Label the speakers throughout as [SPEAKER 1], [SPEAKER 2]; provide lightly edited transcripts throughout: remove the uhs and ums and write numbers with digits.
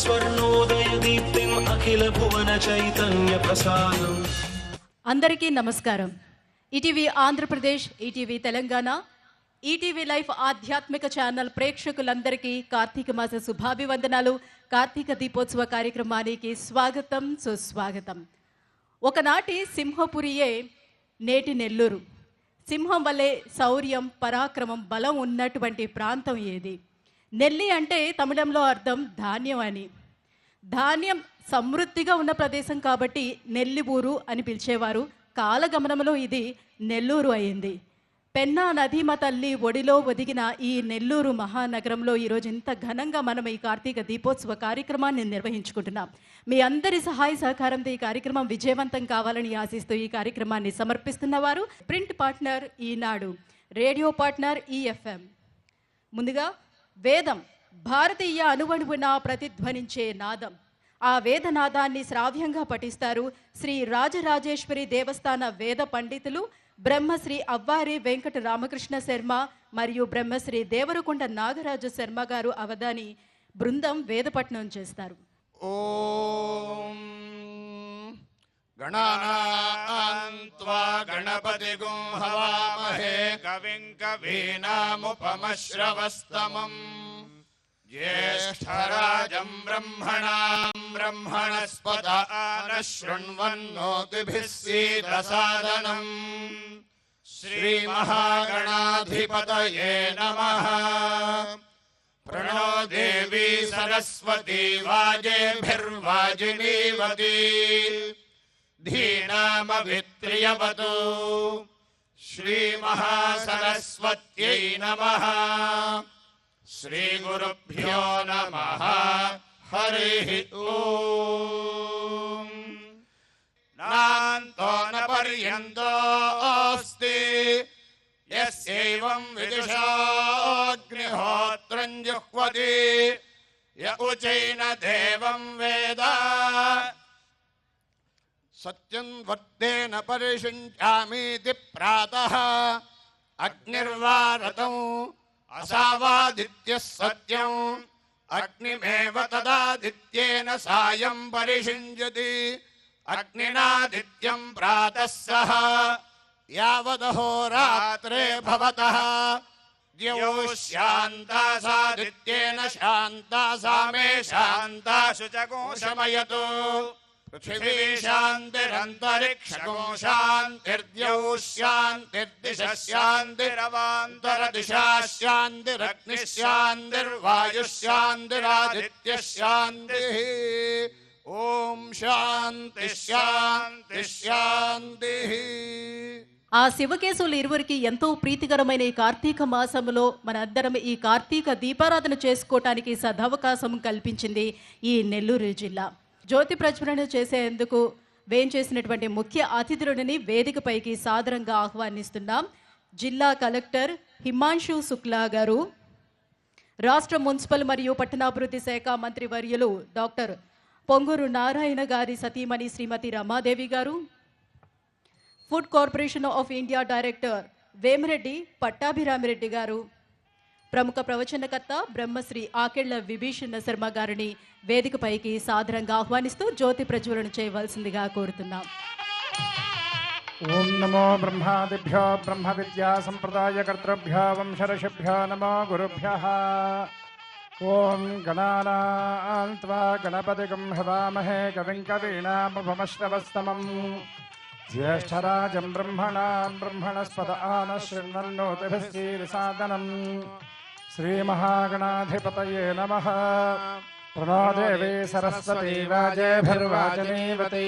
[SPEAKER 1] స్వర్ణోదయ దీప్తిం అఖిల భువన చైతన్య ప్రసాదం.
[SPEAKER 2] అందరికీ నమస్కారం. ETV Andhra Pradesh, ETV Telangana, ETV life ఆధ్యాత్మిక ఛానల్ ప్రేక్షకులందరికీ కార్తీక మాస శుభాభివందనాలు. కార్తీక దీపోత్సవ కార్యక్రమానికి స్వాగతం, సుస్వాగతం. ఒకనాటి సింహపురియే నేటి నెల్లూరు. సింహం వల్లే శౌర్యం, పరాక్రమం, బలం ఉన్నటువంటి ప్రాంతం ఏది? నెల్లి అంటే తమిళంలో అర్థం ధాన్యం అని. ధాన్యం సమృద్ధిగా ఉన్న ప్రదేశం కాబట్టి నెల్లిబూరు అని పిలిచేవారు. కాలగమనంలో ఇది నెల్లూరు అయింది. పెన్నా నదీమ తల్లి ఒడిలో ఒదిగిన ఈ నెల్లూరు మహానగరంలో ఈరోజు ఇంత ఘనంగా మనం ఈ కార్తీక దీపోత్సవ కార్యక్రమాన్ని నిర్వహించుకుంటున్నాం. మీ అందరి సహాయ సహకారంతో ఈ కార్యక్రమం విజయవంతం కావాలని ఆశిస్తూ ఈ కార్యక్రమాన్ని సమర్పిస్తున్నవారు ప్రింట్ పార్ట్నర్ ఈనాడు, రేడియో పార్ట్నర్ ఈఎఫ్ఎం. ముందుగా వేదం, భారతీయ అణువణువున ప్రతిధ్వనించే నాదం. ఆ వేదనాదాన్ని శ్రావ్యంగా పఠిస్తారు శ్రీ రాజరాజేశ్వరి దేవస్థాన వేద పండితులు బ్రహ్మశ్రీ అవ్వారి వెంకట రామకృష్ణ శర్మ మరియు బ్రహ్మశ్రీ దేవరకొండ నాగరాజు శర్మ గారు అవధాని బృందం వేదపట్నం చేస్తారు.
[SPEAKER 3] ఓం గణానాన్త్వా గణపతిగుం హవామహే కవిం కవీనాముపమశ్రవస్తమం జ్యేష్ఠరాజం బ్రహ్మణాం బ్రహ్మణస్పత ఆనశృణ్వన్నోతిభిः సీదసాదనం. శ్రీమహాగణాధిపతయే నమః. ప్రణో దేవీ సరస్వతీ వాజేభిర్వాజినీవతి ధీనామవిత్రియవతు. శ్రీమహాసరస్వత్యై నమః. శ్రీగురుభ్యో నమః. హరిః ఓం. నాంతో న పర్యంతోస్తి యస్యైవం విదుషోऽగ్నిహోత్రం జుహ్వతి య ఉచైన దేవం వేద. సత్యం వర్తేన పరిషించామీతి ప్రాతః అగ్నిర్వారతం అసావాదిత్యః సత్యం అగ్నిమేవ తదాదిత్యేన సాయం పరిషించతి అగ్నినాదిత్యం ప్రాతః సహ యావదహోరాత్రే భవతః ద్యౌ శాంతా సాదిత్యేన శాంతా సామే శాంతా శుచగో శమయతు. పృథివీ శాంతిరంతరిక్షగో శాంతిర్ద్యౌ శాంతిర్దిశ శాంతిరవాంతరదిశా శాంతిరగ్నిః శాంతిర్వాయుః శాంతిరాదిత్యః శాంతిః. ఓం శాంతి శాంతి శాంతి.
[SPEAKER 2] ఆ శివకేశవులు ఇరువురికి ఎంతో ప్రీతికరమైన ఈ కార్తీక మాసంలో మనందరం ఈ కార్తీక దీపారాధన చేసుకోవటానికి సదవకాశం కల్పించింది ఈ నెల్లూరు జిల్లా. జ్యోతి ప్రజ్వలన చేసేందుకు వేంచేసినటువంటి ముఖ్య అతిథులని వేదికపైకి సాదరంగా ఆహ్వానిస్తున్నాం. జిల్లా కలెక్టర్ హిమాంశు శుక్లా గారు, రాష్ట్ర మున్సిపల్ మరియు పట్టణాభివృద్ధి శాఖ మంత్రి వర్యులు డాక్టర్ పొంగూరు నారాయణ గారి సతీమణి శ్రీమతి రమాదేవి గారు, food corporation of India director Vemireddy Pattabhirami Reddy గారు, ప్రముఖ ప్రవచనకర్త బ్రహ్మశ్రీ ఆకెళ్ల విభీషణ శర్మ గారిని వేదికపైకి సాదరంగా ఆహ్వానిస్తూ జ్యోతి ప్రజ్వలన చేయవలసిందిగా కోరుతున్నాం.
[SPEAKER 4] ఓం నమో బ్రహ్మాదిభ్యో బ్రహ్మ విద్యా సంప్రదాయకర్తృభ్యో వంశర్షిభ్యో నమో గురుభ్యః. ఓం గణానాన్త్వా గణపతిగుం హవామహే కవిం కవీనాముపమశ్రవస్తమం జ్యేష్ఠరాజం బ్రహ్మణాం బ్రహ్మణస్పత ఆనశృణ్వన్నోతిభిः సీదసాదనం. శ్రీమహాగణాధిపతయే నమః. ప్రణో దేవీ సరస్వతీ వాజేభిర్వాజినీవతి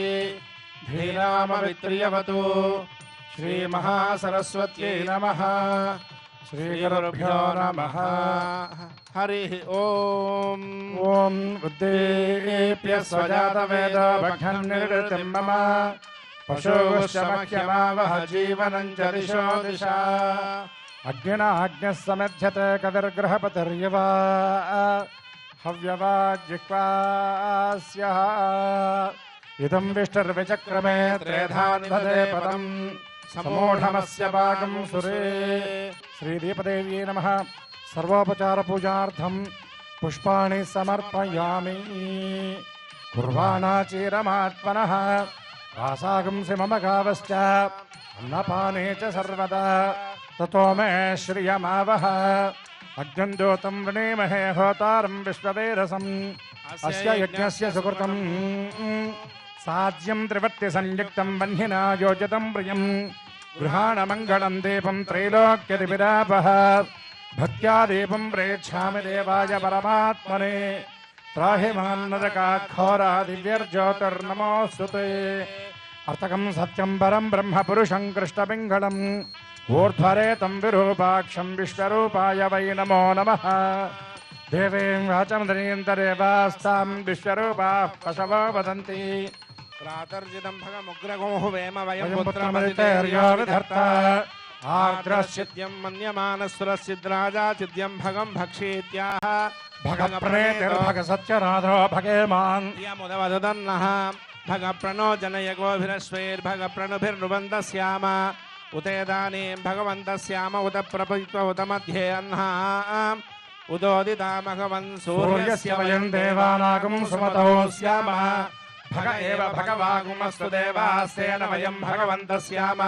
[SPEAKER 4] ధీనామవిత్రియవతు. శ్రీమహాసరస్వత్యై నమః. శ్రీగురుభ్యో నమః. హరిః ఓం. ఓం ఉద్దీప్య స్వజాతవేదో భగ్నం మమ పశోశ్చమఖ్యమావహ జీవనం చ దిశో దిశా. అగ్నినాగ్నిః సమధ్యతే కవిర్గృహపతిర్యువ హవ్యవాజిహ్వాస్యః. ఇదం విష్ణుర్విచక్రమే త్రేధాన్వదే పదం సమూఢమస్య భాగం సురే. శ్రీదీపదేవ్యై నమః. సర్వోపచార పూజార్థం పుష్పాణి సమర్పయామి. కుర్వాణాచీరమాత్మనః వాసాగంసి మమ గావశ్చ అన్నపానే చ సర్వదా తతో మే శ్రియమావహ. అగ్నం జ్యోతం వృణీమహే హోతారం విశ్వవేదసం అస్య యజ్ఞస్య సుకృతం సాధ్యం త్రివర్తి సంయుక్తం వహ్నినా యోజితం ప్రియం గృహాణ మంగళం దీపం త్రైలోక్యదివిరాపః. భక్త్యా దీపం ప్రేక్షామి దేవాయ పరమాత్మనే త్రాహి మాన్నరకాఘోరా దివ్యర్జ్యోతిర్నమోస్తుతే. అర్థకం సత్యం పరం బ్రహ్మ పురుషం కృష్ణపింగళం ఊర్ధ్వరేతం విరూపాక్షం విశ్వరూపాయ వై నమో నమః. దేవీం వాచమదనీంతరేవాస్తాం విశ్వరూపాః పశవో వదంతి.
[SPEAKER 3] ప్రాతర్జితం భగముగ్రగోః వేమ వయం
[SPEAKER 4] పుత్రమదితేర్యో విధర్త
[SPEAKER 3] ఆర్ద్రస్సిద్ధ్యం మన్యమానసురసిద్రాజా చిద్యం భగం భక్షీత్యాహ.
[SPEAKER 4] భగప్రణేతిర్భగ సత్యనాథో భగేమాన్.
[SPEAKER 3] యముదవదన్నః భగ ప్రణో జనయగోభిరశ్వైర్భగ ప్రణుభిర్నుబంధస్యామ ఉతేదానీం భగవంతస్యామ ఉత ప్రపవిత్వ ఉత మధ్యే అహ్నాం ఉదోదితా భగవన్
[SPEAKER 4] సూర్యస్య వయం దేవానాగం సుమతో స్యామః. భగ ఏవ భగవాగుమస్తు దేవాస్యేన వయం భగవంతస్యామ.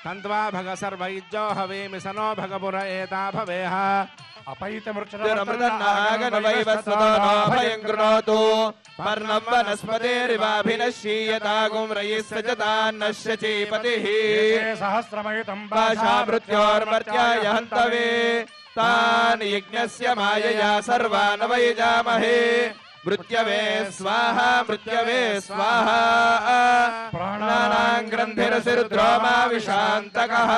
[SPEAKER 3] తంత్వా భగ సర్వైజ్జో హవేమి సనో భగపుర ఏతా భవేహ.
[SPEAKER 5] అపైతమృక్షరమృతన్నః కృణోతు పర్ణం వనస్పతిరివాభినశ్యీయతాగుం రయిస్సజతాన్నశ్య చీపతిః.
[SPEAKER 4] సహస్రమయుతం
[SPEAKER 5] భాషా మృత్యోర్మర్త్యాయ హంతవే తాన్ యజ్ఞస్య మాయయా సర్వాన్ వయజామహే. మృత్యవే స్వాహా మృత్యవే స్వాహా. ప్రాణానాం గ్రంథిరసిరుద్రోమా విశాంతకః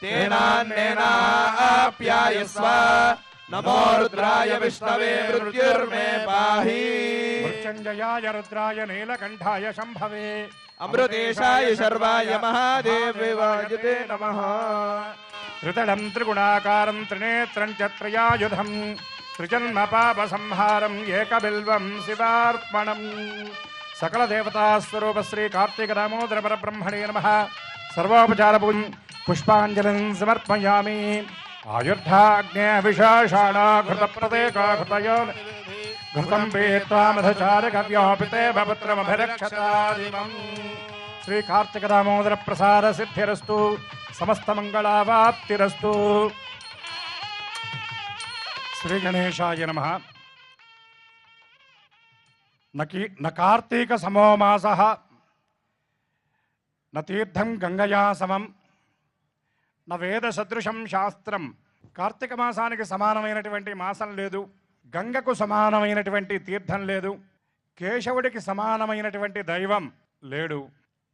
[SPEAKER 5] తేనాన్నేనాప్యాయస్వ. నమో రుద్రాయ విష్ణవే మృత్యుర్మే పాహి.
[SPEAKER 4] మృత్యుంజయాయ రుద్రాయ నీలకంఠాయ శంభవే
[SPEAKER 5] అమృతేశాయ శర్వాయ మహాదేవ్యవాయతే నమః.
[SPEAKER 4] త్రితడం త్రిగుణాకారం త్రినేత్రం చ త్రయాయుధం త్రిజన్మ పాప సంహారం ఏకబిల్వం శివార్పణం. సకల దేవతాస్వరూప శ్రీ కార్తీక దామోదర పరబ్రహ్మణే నమః. సర్వోపచార పుష్పాంజలిం సమర్పయామి. ఆయుర్ధాగ్నే విశాషాణ ఘృత ప్రదేకాఘృతయో ఘృతం పీత్వా మధుచార కవ్యోపితే భపుత్రమభిరక్షతాదివం. శ్రీ కార్తీక దామోదర ప్రసాద సిద్ధిరస్తు సమస్త మంగళావాప్తిరస్తు. శ్రీ గణేశాయ నమః. న కార్తీక సమో మాసః న తీర్థం గంగయా సమం న వేద సదృశం శాస్త్రం. కార్తీక మాసానికి సమానమైనటువంటి మాసం లేదు, గంగకు సమానమైనటువంటి తీర్థం లేదు, కేశవుడికి సమానమైనటువంటి దైవం లేడు,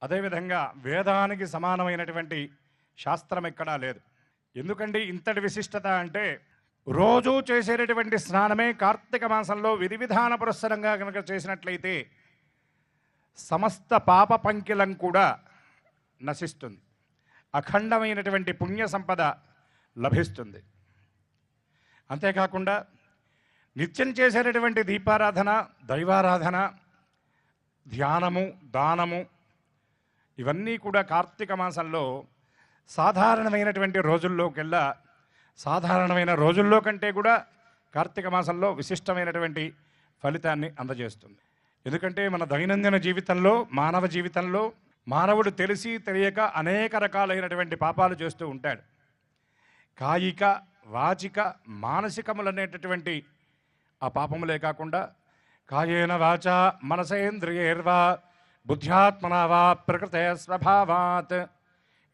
[SPEAKER 4] అదేవిధంగా వేదానికి సమానమైనటువంటి శాస్త్రం ఎక్కడా లేదు. ఎందుకండి ఇంతటి విశిష్టత అంటే రోజూ చేసేటటువంటి స్నానమే కార్తీక మాసంలో విధి విధాన పురస్సరంగా కనుక చేసినట్లయితే సమస్త పాప పంకిలం కూడా నశిస్తుంది, అఖండమైనటువంటి పుణ్య సంపద లభిస్తుంది. అంతేకాకుండా నిత్యం చేసేటటువంటి దీపారాధన, దైవారాధన, ధ్యానము, దానము ఇవన్నీ కూడా కార్తీక మాసంలో సాధారణమైనటువంటి రోజుల్లోకెల్లా సాధారణమైన రోజుల్లో కంటే కూడా కార్తీక మాసంలో విశిష్టమైనటువంటి ఫలితాన్ని అందజేస్తుంది. ఎందుకంటే మన దైనందిన జీవితంలో, మానవ జీవితంలో మానవుడు తెలిసి తెలియక అనేక రకాలైనటువంటి పాపాలు చేస్తూ ఉంటాడు. కాయిక, వాచిక, మానసికములనేటటువంటి ఆ పాపములే కాకుండా కాయేన వాచ మనసేంద్రియైర్వా బుద్ధ్యాత్మనా వా ప్రకృతే స్వభావాత్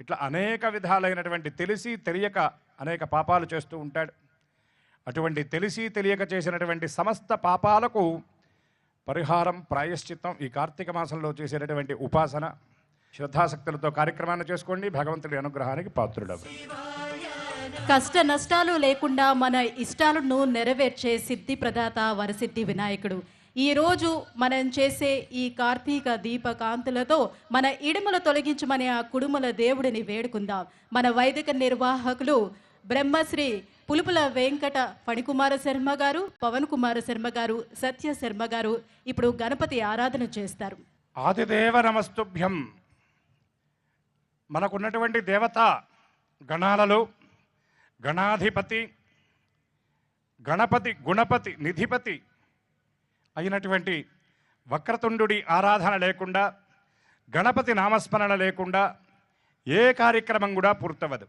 [SPEAKER 4] ఇట్లా అనేక విధాలైనటువంటి తెలిసి తెలియక అనేక పాపాలు చేస్తూ ఉంటాడు. అటువంటి తెలిసి తెలియక చేసినటువంటి సమస్త పాపాలకు పరిహారం, ప్రాయశ్చిత్తం ఈ కార్తీక మాసంలో చేసేటటువంటి ఉపాసన. శ్రద్ధాశక్తులతో కార్యక్రమాన్ని చేసుకోండి, భగవంతుడి అనుగ్రహానికి పాత్రుడవ్వండి.
[SPEAKER 2] కష్ట నష్టాలు లేకుండా మన ఇష్టాలను నెరవేర్చే సిద్ధి ప్రదాత వరసిద్ధి వినాయకుడు. ఈరోజు మనం చేసే ఈ కార్తీక దీపకాంతులతో మన ఇడుముల తొలగించమని ఆ కుడుముల దేవుడిని వేడుకుందాం. మన వైదిక నిర్వాహకులు బ్రహ్మశ్రీ పులుపుల వెంకట ఫణికుమార శర్మ గారు, పవన్ కుమార శర్మ గారు, సత్య శర్మ గారు ఇప్పుడు గణపతి ఆరాధన చేస్తారు.
[SPEAKER 4] ఆదిదేవ నమస్తుభ్యం. మనకున్నటువంటి దేవత గణాలలో గణాధిపతి, గణపతి గుణపతి నిధిపతి అయినటువంటి వక్రతుండుడి ఆరాధన లేకుండా, గణపతి నామస్మరణ లేకుండా ఏ కార్యక్రమం కూడా పూర్తవదు.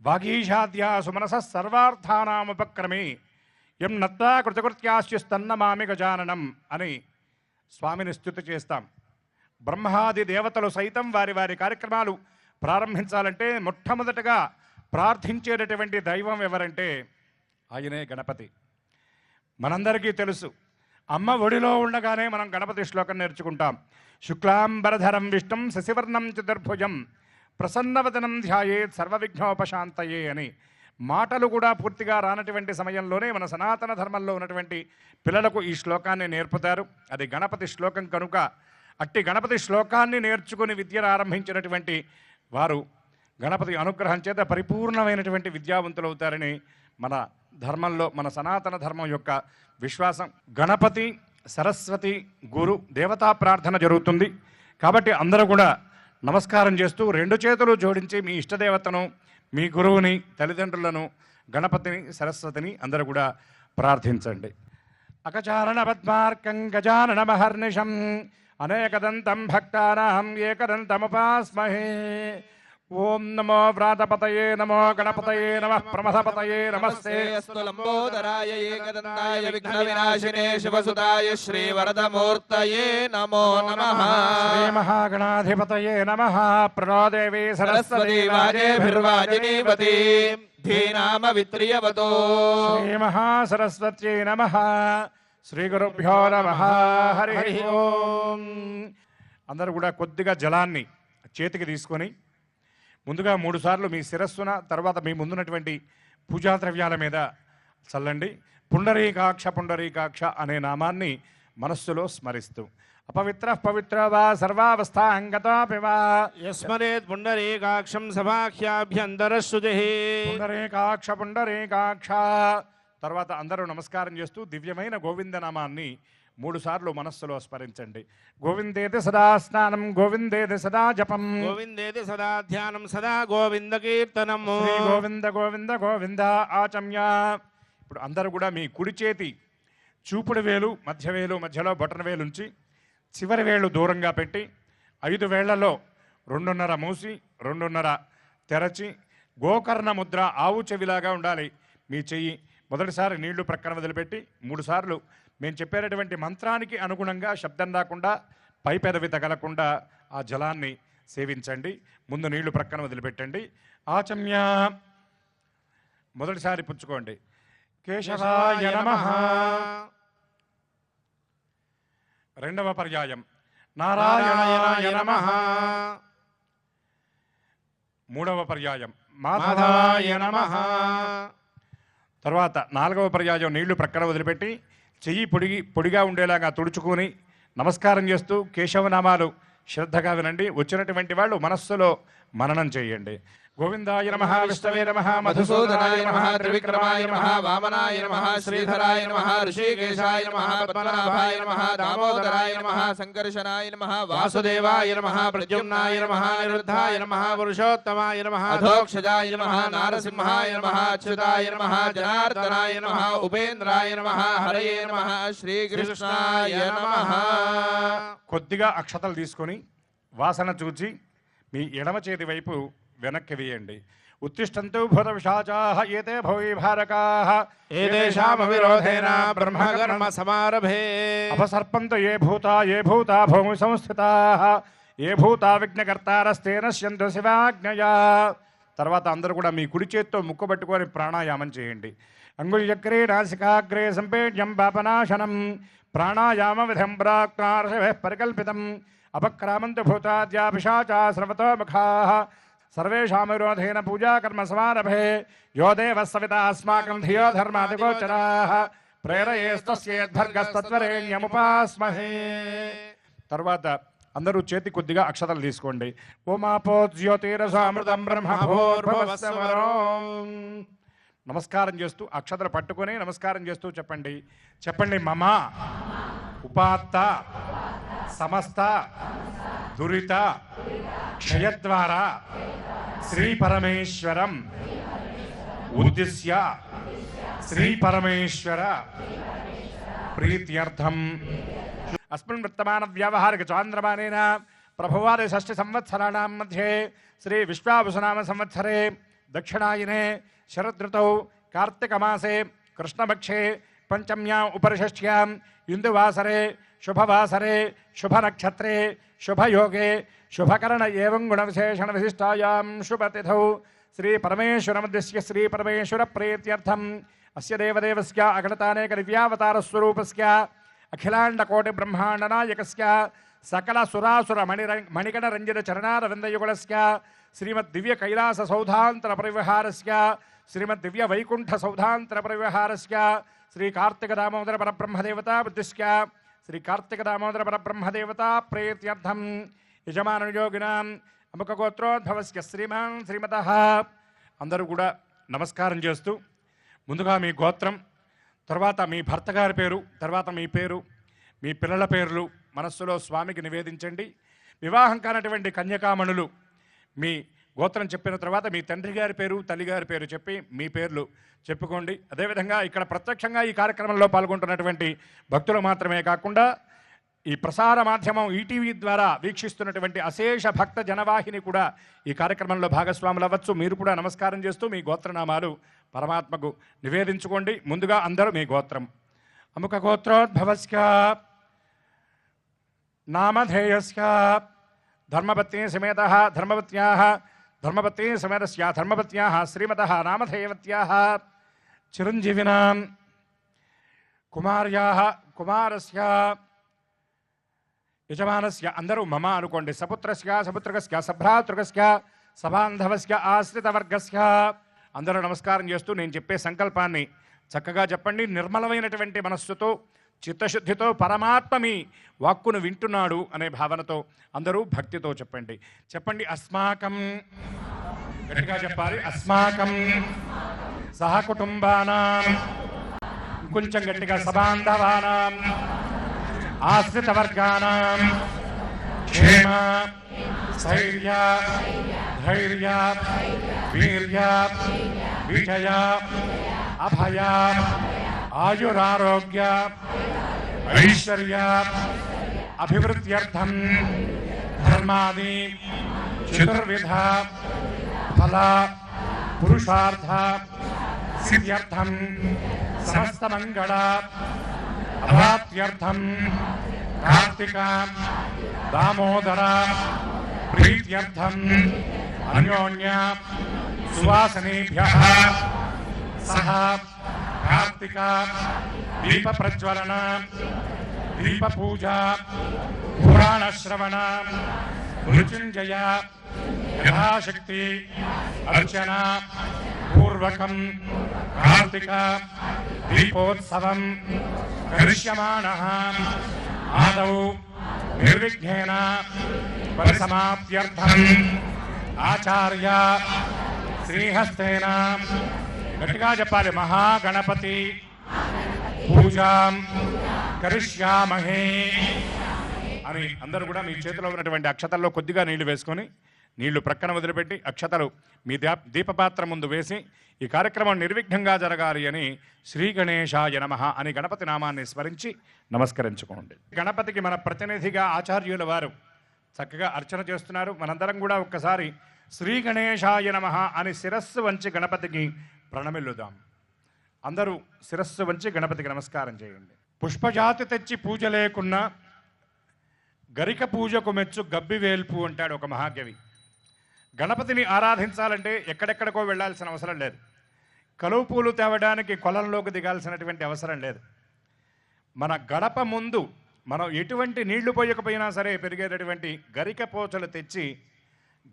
[SPEAKER 4] వాగీషాద్యాసు మనస సర్వార్థానాముపక్రమే ఎం నత్వా కృతకృత్యాశ్చిస్తన్నమామి గజాననం అని స్వామిని స్తుతి చేస్తాం. బ్రహ్మాది దేవతలు సైతం వారి వారి కార్యక్రమాలు ప్రారంభించాలంటే మొట్టమొదటగా ప్రార్థించేటటువంటి దైవం ఎవరంటే ఆయనే గణపతి. మనందరికీ తెలుసు, అమ్మ ఒడిలో ఉండగానే మనం గణపతి శ్లోకం నేర్చుకుంటాం. శుక్లాంబరధరం విష్ణుం శశివర్ణం చతుర్భుజం ప్రసన్నవదనం ధ్యాయేత్ సర్వవిఘ్నోపశాంతయే అని. మాటలు కూడా పూర్తిగా రానటువంటి సమయంలోనే మన సనాతన ధర్మంలో ఉన్నటువంటి పిల్లలకు ఈ శ్లోకాన్ని నేర్పుతారు. అది గణపతి శ్లోకం కనుక అట్టి గణపతి శ్లోకాన్ని నేర్చుకుని విద్యను ఆరంభించినటువంటి వారు గణపతి అనుగ్రహం చేత పరిపూర్ణమైనటువంటి విద్యావంతులు అవుతారని మన ధర్మంలో, మన సనాతన ధర్మం యొక్క విశ్వాసం. గణపతి, సరస్వతి, గురు దేవతా ప్రార్థన జరుగుతుంది. కాబట్టి అందరూ కూడా నమస్కారం చేస్తూ 2 చేతులు జోడించి మీ ఇష్టదేవతను, మీ గురువుని, తల్లిదండ్రులను, గణపతిని, సరస్వతిని అందరూ కూడా ప్రార్థించండి. అకచారణ పద్మార్కం గజానన మహర్నిశం అనేకదంతం భక్తానాం ఏకదంతముపాస్మహే. ఓం నమో వ్రాతపతయే నమో గణపతయే నమః ప్రమథపతయే నమస్తే
[SPEAKER 5] అస్తు లంబోదరాయ ఏకదంతాయ విఘ్నవినాశినే శివసుతాయ శ్రీవరదమూర్తయే నమో నమః.
[SPEAKER 4] శ్రీ మహాగణాధిపతయే నమః. ప్రణో దేవీ
[SPEAKER 5] సరస్వతీ వాజేభిర్వాజినీవతి ధీనామ విత్రియవతో.
[SPEAKER 4] శ్రీ మహాసరస్వత్యై నమః. శ్రీ గురుభ్యో నమః. హరి ఓం. అందరూ కూడా కొద్దిగా జలాన్ని చేతికి తీసుకొని ముందుగా 3 సార్లు మీ శిరస్సున, తర్వాత మీ ముందున్నటువంటి పూజా ద్రవ్యాల మీద చల్లండి. పుండరీకాక్ష పుండరీకాక్ష అనే నామాన్ని మనస్సులో స్మరిస్తూ అపవిత్ర పవిత్ర వా సర్వావస్థాంగతోపి వా
[SPEAKER 3] యస్మరేత్ పుండరీకాక్షం సభాఖ్యాభ్యంతరశుచి.
[SPEAKER 4] పుండరీకాక్ష పుండరీకాక్ష. తర్వాత అందరూ నమస్కారం చేస్తూ దివ్యమైన గోవిందనామాన్ని 3 సార్లు మనస్సులో స్మరించండి. గోవిందేతి సదా స్నానం, గోవిందేతి సదా జపం,
[SPEAKER 3] గోవిందేతి సదా ధ్యానం, సదా గోవింద కీర్తనం.
[SPEAKER 4] శ్రీ గోవింద గోవింద గోవింద ఆచమ్య. ఇప్పుడు అందరూ కూడా మీ కుడి చేతి చూపుడు వేలు, మధ్య వేలు మధ్యలో బొటన వేలు ఉంచి చివరి వేళ్ళు దూరంగా పెట్టి 5 వేళ్లలో 2.5 మూసి 2.5 తెరచి గోకర్ణ ముద్ర, ఆవు చెవిలాగా ఉండాలి మీ చెయ్యి. మొదటిసారి నీళ్లు ప్రక్కన వదిలిపెట్టి 3 సార్లు మేము చెప్పేటటువంటి మంత్రానికి అనుగుణంగా శబ్దం రాకుండా, పై పెదవి తగలకుండా ఆ జలాన్ని సేవించండి. ముందు నీళ్లు ప్రక్కన వదిలిపెట్టండి. ఆచమ్య. మొదటిసారి పుచ్చుకోండి. కేశవాయ నమః. రెండవ పర్యాయం నారాయణాయ నమః. మూడవ పర్యాయం మాధవాయ నమః. తర్వాత 4వ పర్యాయం నీళ్లు ప్రక్కన వదిలిపెట్టి చెయ్యి పొడిగా ఉండేలాగా తుడుచుకొని నమస్కారం చేస్తూ కేశవనామాలు శ్రద్ధగా వినండి. వచ్చినటువంటి వాళ్ళు మనస్సులో మననం చేయండి. గోవిందాయ నమః, విష్ణవే నమః,
[SPEAKER 5] మధుసూదనాయ నమః, త్రివిక్రమాయ నమః, వామనాయ నమః, శ్రీధరాయ నమః, ఋషికేశాయ నమః, పద్మనాభాయ నమః, దామోదరాయ నమః, సంకర్షణాయ నమః, వాసుదేవాయ నమః, ప్రద్యుమ్నాయ నమః, నిరుద్ధాయ నమః, పురుషోత్తమాయ నమః, అధోక్షజాయ నమః, నారసింహాయ నమః, అచ్యుతాయ నమః, జనార్దనాయ నమః, ఉపేంద్రాయ నమః, హరయే నమః, శ్రీకృష్ణాయ నమః.
[SPEAKER 4] కొద్దిగా అక్షతలు తీసుకొని వాసన చూచి మీ ఎడమ చేతి వైపు వెనక్కి వేయండి. ఉత్తిష్టంతు భూత విశాచాః ఏతే భవీ భారకాః
[SPEAKER 3] ఏతేషామవిరోధేన బ్రహ్మకర్మ సమారభే.
[SPEAKER 4] అపసర్పంతు ఏ భూతా భూమి సంస్థితాః ఏ భూతా విఘ్నకర్తారస్తే నశ్యంతు శివాజ్ఞయా. తర్వాత అందరూ కూడా మీ కుడి చేత్తో ముక్కు పట్టుకొని ప్రాణాయామం చేయండి. అంగుళ్యగ్రే నాసికాగ్రే సంపేడ్యం పాపనాశనం ప్రాణాయామ విధం ప్రాక్నార్షభః పరికల్పితం. అపక్రామంతు భూతాద్యా పిశాచా స్రవతో ముఖాః సర్వేషాం విరోధేన పూజాకర్మ సమారభే. యో దేవः సవితా అస్మాకం ధియో ధర్మాదిగోచరాః ప్రేరయేస్తస్యేద్భర్గస్తత్వరేణ్యముపాస్మహే. తర్వాత అందరూ చేతి కొద్దిగా అక్షతలు తీసుకోండి. ఓమాపో జ్యోతిరసామృతం బ్రహ్మభూర్భువస్సవరం. నమస్కారం చేస్తూ అక్షతలు పట్టుకొని నమస్కారం చేస్తూ చెప్పండి. మమ ఉపాత్త సమస్త దురిత క్షయద్వారా శ్రీ పరమేశ్వరం ఉద్దిశ్య శ్రీ పరమేశ్వర ప్రీత్యర్థం అస్మిన్ వర్తమాన వ్యావహారిక చాంద్రమానేన ప్రభువారి షష్ఠి సంవత్సరాణం మధ్యే శ్రీ విశ్వావసునామ సంవత్సరే దక్షిణాయనే శరదృతౌ కార్తీక మాసే కృష్ణపక్షే పంచమ్యాం ఉపరిషష్ట్యాం ఇందువాసరే శుభవాసరే శుభనక్షత్రే శుభయోగే శుభకరణ ఏవం గుణవిశేషణ విశిష్టాయాం శుభతిథౌ శ్రీ పరమేశ్వరమద్యస్య శ్రీ పరమేశ్వర ప్రీత్యర్థం అస్య దేవదేవస్య అగణతానేక దివ్యావతార స్వరూపస్య అఖిలాండ కోటి బ్రహ్మాండ నాయకస్య సకల సురాసుర మణిగణ రంజిత చరణారవిందయుగళస్య శ్రీమద్ దివ్య కైలాస సౌధాంతర పరివ్యహారస్య శ్రీమద్ దివ్య వైకుంఠ సౌధాంతర పరివ్యహారస్య శ్రీ కార్తిక దామోదర పరబ్రహ్మదేవతా బుద్ధిస్య శ్రీ కార్తిక దామోదర పరబ్రహ్మదేవతా ప్రీత్యర్థం యజమానయోగినాం అముక గోత్రోద్భవస్య శ్రీమాన్ శ్రీమతః. అందరూ కూడా నమస్కారం చేస్తూ ముందుగా మీ గోత్రం, తర్వాత మీ భర్త గారి పేరు, తర్వాత మీ పేరు, మీ పిల్లల పేర్లు మనస్సులో స్వామికి నివేదించండి. వివాహం కానటువంటి కన్యకామణులు మీ గోత్రం చెప్పిన తర్వాత మీ తండ్రి గారి పేరు, తల్లి గారి పేరు చెప్పి మీ పేర్లు చెప్పుకోండి. అదేవిధంగా ఇక్కడ ప్రత్యక్షంగా ఈ కార్యక్రమంలో పాల్గొంటున్నటువంటి భక్తులు మాత్రమే కాకుండా ఈ ప్రసార మాధ్యమం ఈటీవీ ద్వారా వీక్షిస్తున్నటువంటి అశేష భక్త జనవాహిని కూడా ఈ కార్యక్రమంలో భాగస్వాములు అవ్వచ్చు. మీరు కూడా నమస్కారం చేస్తూ మీ గోత్రనామాలు పరమాత్మకు నివేదించుకోండి. ముందుగా అందరూ మీ గోత్రం. అముక గోత్రోద్భవస్య నామధేయస్య ధర్మపత్ని సమేతః ధర్మపత్ని సమేతస్య ధర్మపత్యాః శ్రీమతః నామధేయవత్యాః చిరంజీవినాం కుమార్యాః కుమారస్య యజమానస్య అందరూ మమ అనుకోండి. సపుత్రస్య సపుత్రకస్య సభ్రాతృకస్య సబాంధవస్య ఆశ్రితవర్గస్య అందరూ నమస్కారం చేస్తూ నేను చెప్పే సంకల్పాన్ని చక్కగా చెప్పండి. నిర్మలమైనటువంటి మనస్సుతో చిత్తశుద్ధితో పరమాత్మ మీ వాక్కును వింటున్నాడు అనే భావనతో అందరూ భక్తితో చెప్పండి. చెప్పండి అస్మాకం, గట్టిగా చెప్పాలి. అస్మాకం సహకుటుంబానాం, కొంచెం గట్టిగా సబాంధవానాం ఆశ్రిత వర్గానాం క్షేమ స్థైర్య ధైర్య వీర్య విజయ అభయ ఆయురారోగ్య ఐశ్వర్య అభివృద్ధ్యర్థం ధర్మాది చతుర్విధ ఫల పురుషార్థ సిద్ధ్యర్థం సమస్త మంగళ అభాప్త్యర్థం కార్తిక దామోదర ప్రీత్యర్థం అన్యోన్య సువాసనేభ్యః సహ కార్తిక దీప ప్రజ్వలన దీప పూజ పురాణ శ్రవణ మృత్యుంజయ యథాశక్తి అర్చన పూర్వకం కార్తిక దీపోత్సవం కరిష్యమాణః ఆదౌ నిర్విఘ్నేన పరిసమాప్త్యర్థం ఆచార్య శ్రీహస్తేన గట్టిగా చెప్పాలి మహాగణపతి పూజాం కరిష్యామహే అని అందరూ కూడా మీ చేతిలో ఉన్నటువంటి అక్షతల్లో కొద్దిగా నీళ్లు వేసుకొని నీళ్లు ప్రక్కన వదిలిపెట్టి అక్షతలు మీ దీపపాత్ర ముందు వేసి ఈ కార్యక్రమం నిర్విఘ్నంగా జరగాలి అని శ్రీ గణేశాయ నమః అని గణపతి నామాన్ని స్మరించి నమస్కరించుకోండి. గణపతికి మన ప్రతినిధిగా ఆచార్యుల వారు చక్కగా అర్చన చేస్తున్నారు. మనందరం కూడా ఒక్కసారి శ్రీ గణేశాయ నమః అని శిరస్సు వంచి గణపతికి ప్రణమిల్లుదాం. అందరూ శిరస్సు వంచి గణపతికి నమస్కారం చేయండి. పుష్పజాతి తెచ్చి పూజ లేకున్నా గరిక పూజకు మెచ్చు గబ్బి వేల్పు అంటాడు ఒక మహాకవి. గణపతిని ఆరాధించాలంటే ఎక్కడెక్కడికో వెళ్ళాల్సిన అవసరం లేదు. కలువ పూలు తేవడానికి కొలంలోకి దిగాల్సినటువంటి అవసరం లేదు. మన గడప ముందు మనం ఎటువంటి నీళ్లు పోయకపోయినా సరే పెరిగేటటువంటి గరిక పోచలు తెచ్చి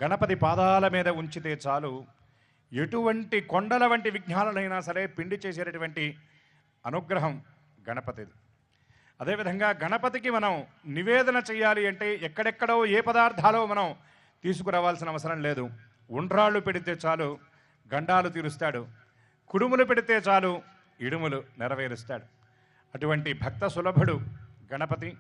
[SPEAKER 4] గణపతి పాదాల మీద ఉంచితే చాలు ఎటువంటి కొండల వంటి విఘ్నాలనైనా సరే పిండి చేసేటటువంటి అనుగ్రహం గణపతిది. అదేవిధంగా గణపతికి మనం నివేదన చేయాలి అంటే ఎక్కడెక్కడో ఏ పదార్థాలో మనం తీసుకురావాల్సిన అవసరం లేదు. ఉండ్రాళ్ళు పెడితే చాలు గండాలు తీరుస్తాడు, కుడుములు పెడితే చాలు ఇడుములు నెరవేరుస్తాడు. అటువంటి భక్త సులభుడు గణపతి.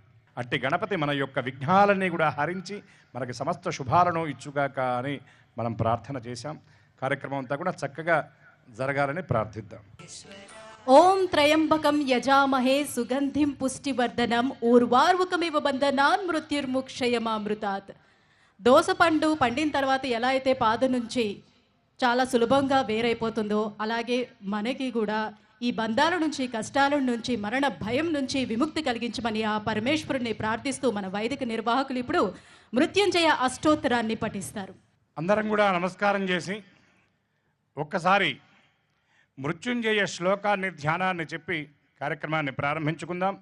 [SPEAKER 4] అట్టి గణపతి మన యొక్క విఘ్నాలన్నీ కూడా హరించి మనకి సమస్త శుభాలను ఇచ్చుగాక అని మనం ప్రార్థన చేశాం. కార్యక్రమం అంతా కూడా చక్కగా జరగాలని ప్రార్థిద్దాం.
[SPEAKER 2] ఓం త్రయంబకం యజామహే సుగంధిం పుష్టివర్ధనం ఊర్వార్వకమివ బంధనాన్ మృత్యుర్ముక్షయమామృతాత్. దోసపండు పండిన తర్వాత ఎలా అయితే పాదు నుంచి చాలా సులభంగా వేరైపోతుందో అలాగే మనకి కూడా ఈ బంధాల నుంచి, కష్టాల నుంచి, మరణ భయం నుంచి విముక్తి కలిగించమని ఆ పరమేశ్వరుని ప్రార్థిస్తూ మన వైదిక నిర్వాహకులు ఇప్పుడు మృత్యుంజయ అష్టోత్తరాన్ని పఠిస్తారు.
[SPEAKER 4] అందరం కూడా నమస్కారం చేసి ఒక్కసారి మృత్యుంజయ శ్లోకాన్ని, ధ్యానాన్ని చెప్పి కార్యక్రమాన్ని ప్రారంభించుకుందాం.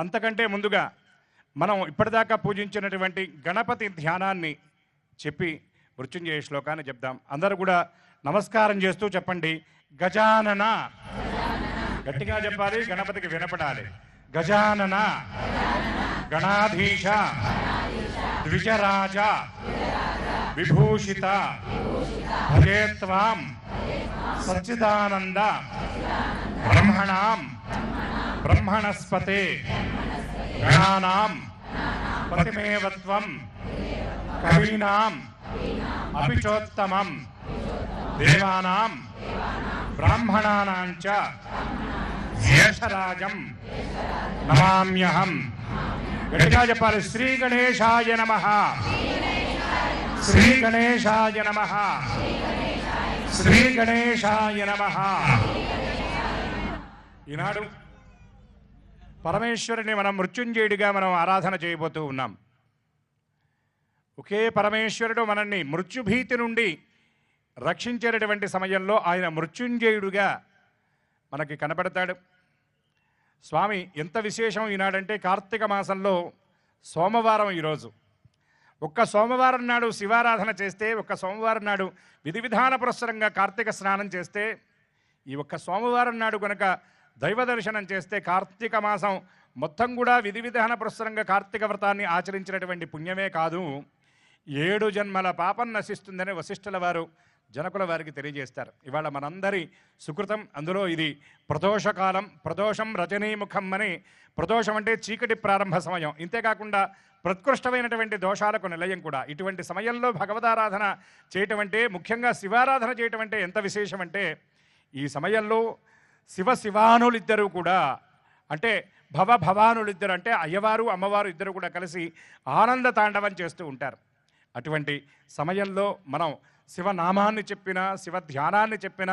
[SPEAKER 4] అంతకంటే ముందుగా మనం ఇప్పటిదాకా పూజించినటువంటి గణపతి ధ్యానాన్ని చెప్పి మృత్యుంజయ శ్లోకాన్ని చెప్దాం. అందరూ కూడా నమస్కారం చేస్తూ చెప్పండి. గజానన, గట్టిగా చెప్పాలి, గణపతికి వినపడాలి. గజానన గణాధీశ ద్విజరాజ విభూషిత భజేత్వాం సచ్చిదానంద బ్రహ్మణాం బ్రహ్మణస్పతే గణానాం పతిమేవత్వం కవీనాం అపిచోత్తమం దేవానాం బ్రాహ్మణానాం చ శేషరాజం నమామ్యహం. గట్టిగా చెప్పాలి. శ్రీ గణేశాయ నమః, శ్రీ గణేశాయ నమః, శ్రీ గణేశాయ నమః. ఈనాడు పరమేశ్వరుని మనం మృత్యుంజయుడిగా మనం ఆరాధన చేయబోతూ ఉన్నాం. ఒకే పరమేశ్వరుడు మనల్ని మృత్యుభీతి నుండి రక్షించేటటువంటి సమయంలో ఆయన మృత్యుంజయుడుగా మనకి కనబడతాడు. స్వామి ఎంత విశేషం ఈనాడంటే కార్తీక మాసంలో సోమవారం ఈరోజు. ఒక్క సోమవారం నాడు శివారాధన చేస్తే, ఒక్క సోమవారం నాడు విధి విధాన పురస్సరంగా కార్తీక స్నానం చేస్తే, ఈ ఒక్క సోమవారం నాడు కనుక దైవ దర్శనం చేస్తే కార్తీక మాసం మొత్తం కూడా విధి విధాన పురస్సరంగా కార్తీక వ్రతాన్ని ఆచరించినటువంటి పుణ్యమే కాదు, 7 జన్మల పాపం నశిస్తుందని వశిష్ఠుల వారు జనకుల వారికి తెలియజేస్తారు. ఇవాళ మనందరి సుకృతం. అందులో ఇది ప్రదోషకాలం. ప్రదోషం రజనీముఖం అని, ప్రదోషం అంటే చీకటి ప్రారంభ సమయం. ఇంతేకాకుండా ప్రత్కృష్టమైనటువంటి దోషాలకు నిలయం కూడా. ఇటువంటి సమయంలో భగవదారాధన చేయటం అంటే, ముఖ్యంగా శివారాధన చేయటం అంటే ఎంత విశేషం అంటే, ఈ సమయంలో శివానులిద్దరూ కూడా, అంటే భవానులిద్దరు అంటే అయ్యవారు అమ్మవారు ఇద్దరు కూడా కలిసి ఆనంద తాండవం చేస్తూ ఉంటారు. అటువంటి సమయంలో మనం శివనామాన్ని చెప్పిన, శివ ధ్యానాన్ని చెప్పిన,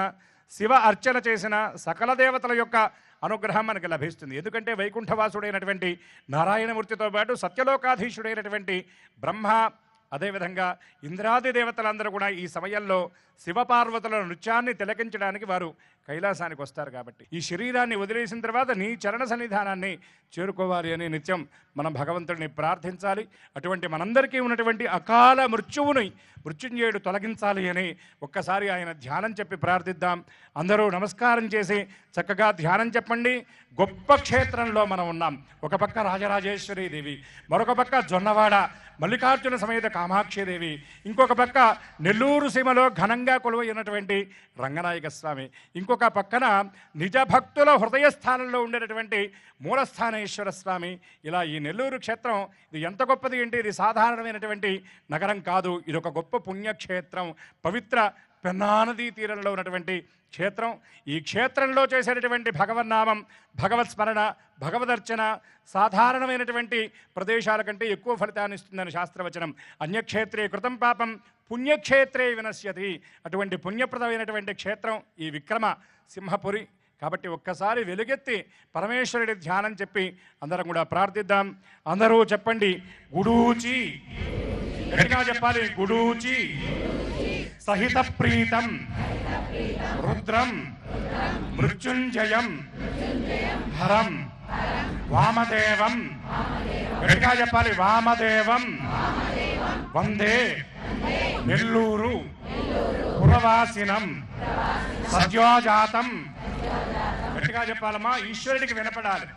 [SPEAKER 4] శివ అర్చన చేసిన సకల దేవతల యొక్క అనుగ్రహం మనకి లభిస్తుంది. ఎందుకంటే వైకుంఠవాసుడైనటువంటి నారాయణమూర్తితో పాటు సత్యలోకాధీశుడైనటువంటి బ్రహ్మ, అదేవిధంగా ఇంద్రాది దేవతలందరూ కూడా ఈ సమయంలో శివపార్వతుల నృత్యాన్ని తిలకించడానికి వారు కైలాసానికి వస్తారు. కాబట్టి ఈ శరీరాన్ని వదిలేసిన తర్వాత నీ చరణ సన్నిధానాన్ని చేరుకోవాలి అని నిత్యం మనం భగవంతుడిని ప్రార్థించాలి. అటువంటి మనందరికీ ఉన్నటువంటి అకాల మృత్యువుని మృత్యుంజయుడు తొలగించాలి అని ఒక్కసారి ఆయన ధ్యానం చెప్పి ప్రార్థిద్దాం. అందరూ నమస్కారం చేసి చక్కగా ధ్యానం చెప్పండి. గొప్ప క్షేత్రంలో మనం ఉన్నాం. ఒక పక్క రాజరాజేశ్వరీ దేవి, మరొక పక్క జొన్నవాడ మల్లికార్జున సమేత కామాక్షిదేవి, ఇంకొక పక్క నెల్లూరు సీమలో ఘనంగా కొలువైనటువంటి రంగనాయక స్వామి, ఇంకొక పక్కన నిజ భక్తుల హృదయ స్థానంలో ఉండేటటువంటి మూలస్థానేశ్వర స్వామి. ఇలా ఈ నెల్లూరు క్షేత్రం ఇది ఎంత గొప్పది అంటే, ఇది సాధారణమైనటువంటి నగరం కాదు. ఇది ఒక గొప్ప పుణ్యక్షేత్రం. పవిత్ర పెన్నా నదీ తీరంలో ఉన్నటువంటి క్షేత్రం. ఈ క్షేత్రంలో చేసేటటువంటి భగవన్నామం, భగవత్ స్మరణ, భగవదర్చన సాధారణమైనటువంటి ప్రదేశాల కంటే ఎక్కువ ఫలితాన్ని ఇస్తుందని శాస్త్రవచనం. అన్యక్షేత్రే కృతం పాపం పుణ్యక్షేత్రే వినశ్యతి. అటువంటి పుణ్యప్రదమైనటువంటి క్షేత్రం ఈ విక్రమ సింహపురి. కాబట్టి ఒక్కసారి వెలుగెత్తి పరమేశ్వరుడి ధ్యానం చెప్పి అందరం కూడా ప్రార్థిద్దాం. అందరూ చెప్పండి. గుడూచి, గట్టిగా చెప్పాలి. గుడూచి సహిత ప్రీతం రుద్రం మృత్యుంజయం హరం వామదేవం. గట్టిగా చెప్పాలి. వామదేవం వందే నెల్లూరు పురవాసినం సద్యోజాతం. గట్టిగా చెప్పాలమ్మా, ఈశ్వరుడికి వినపడాలి.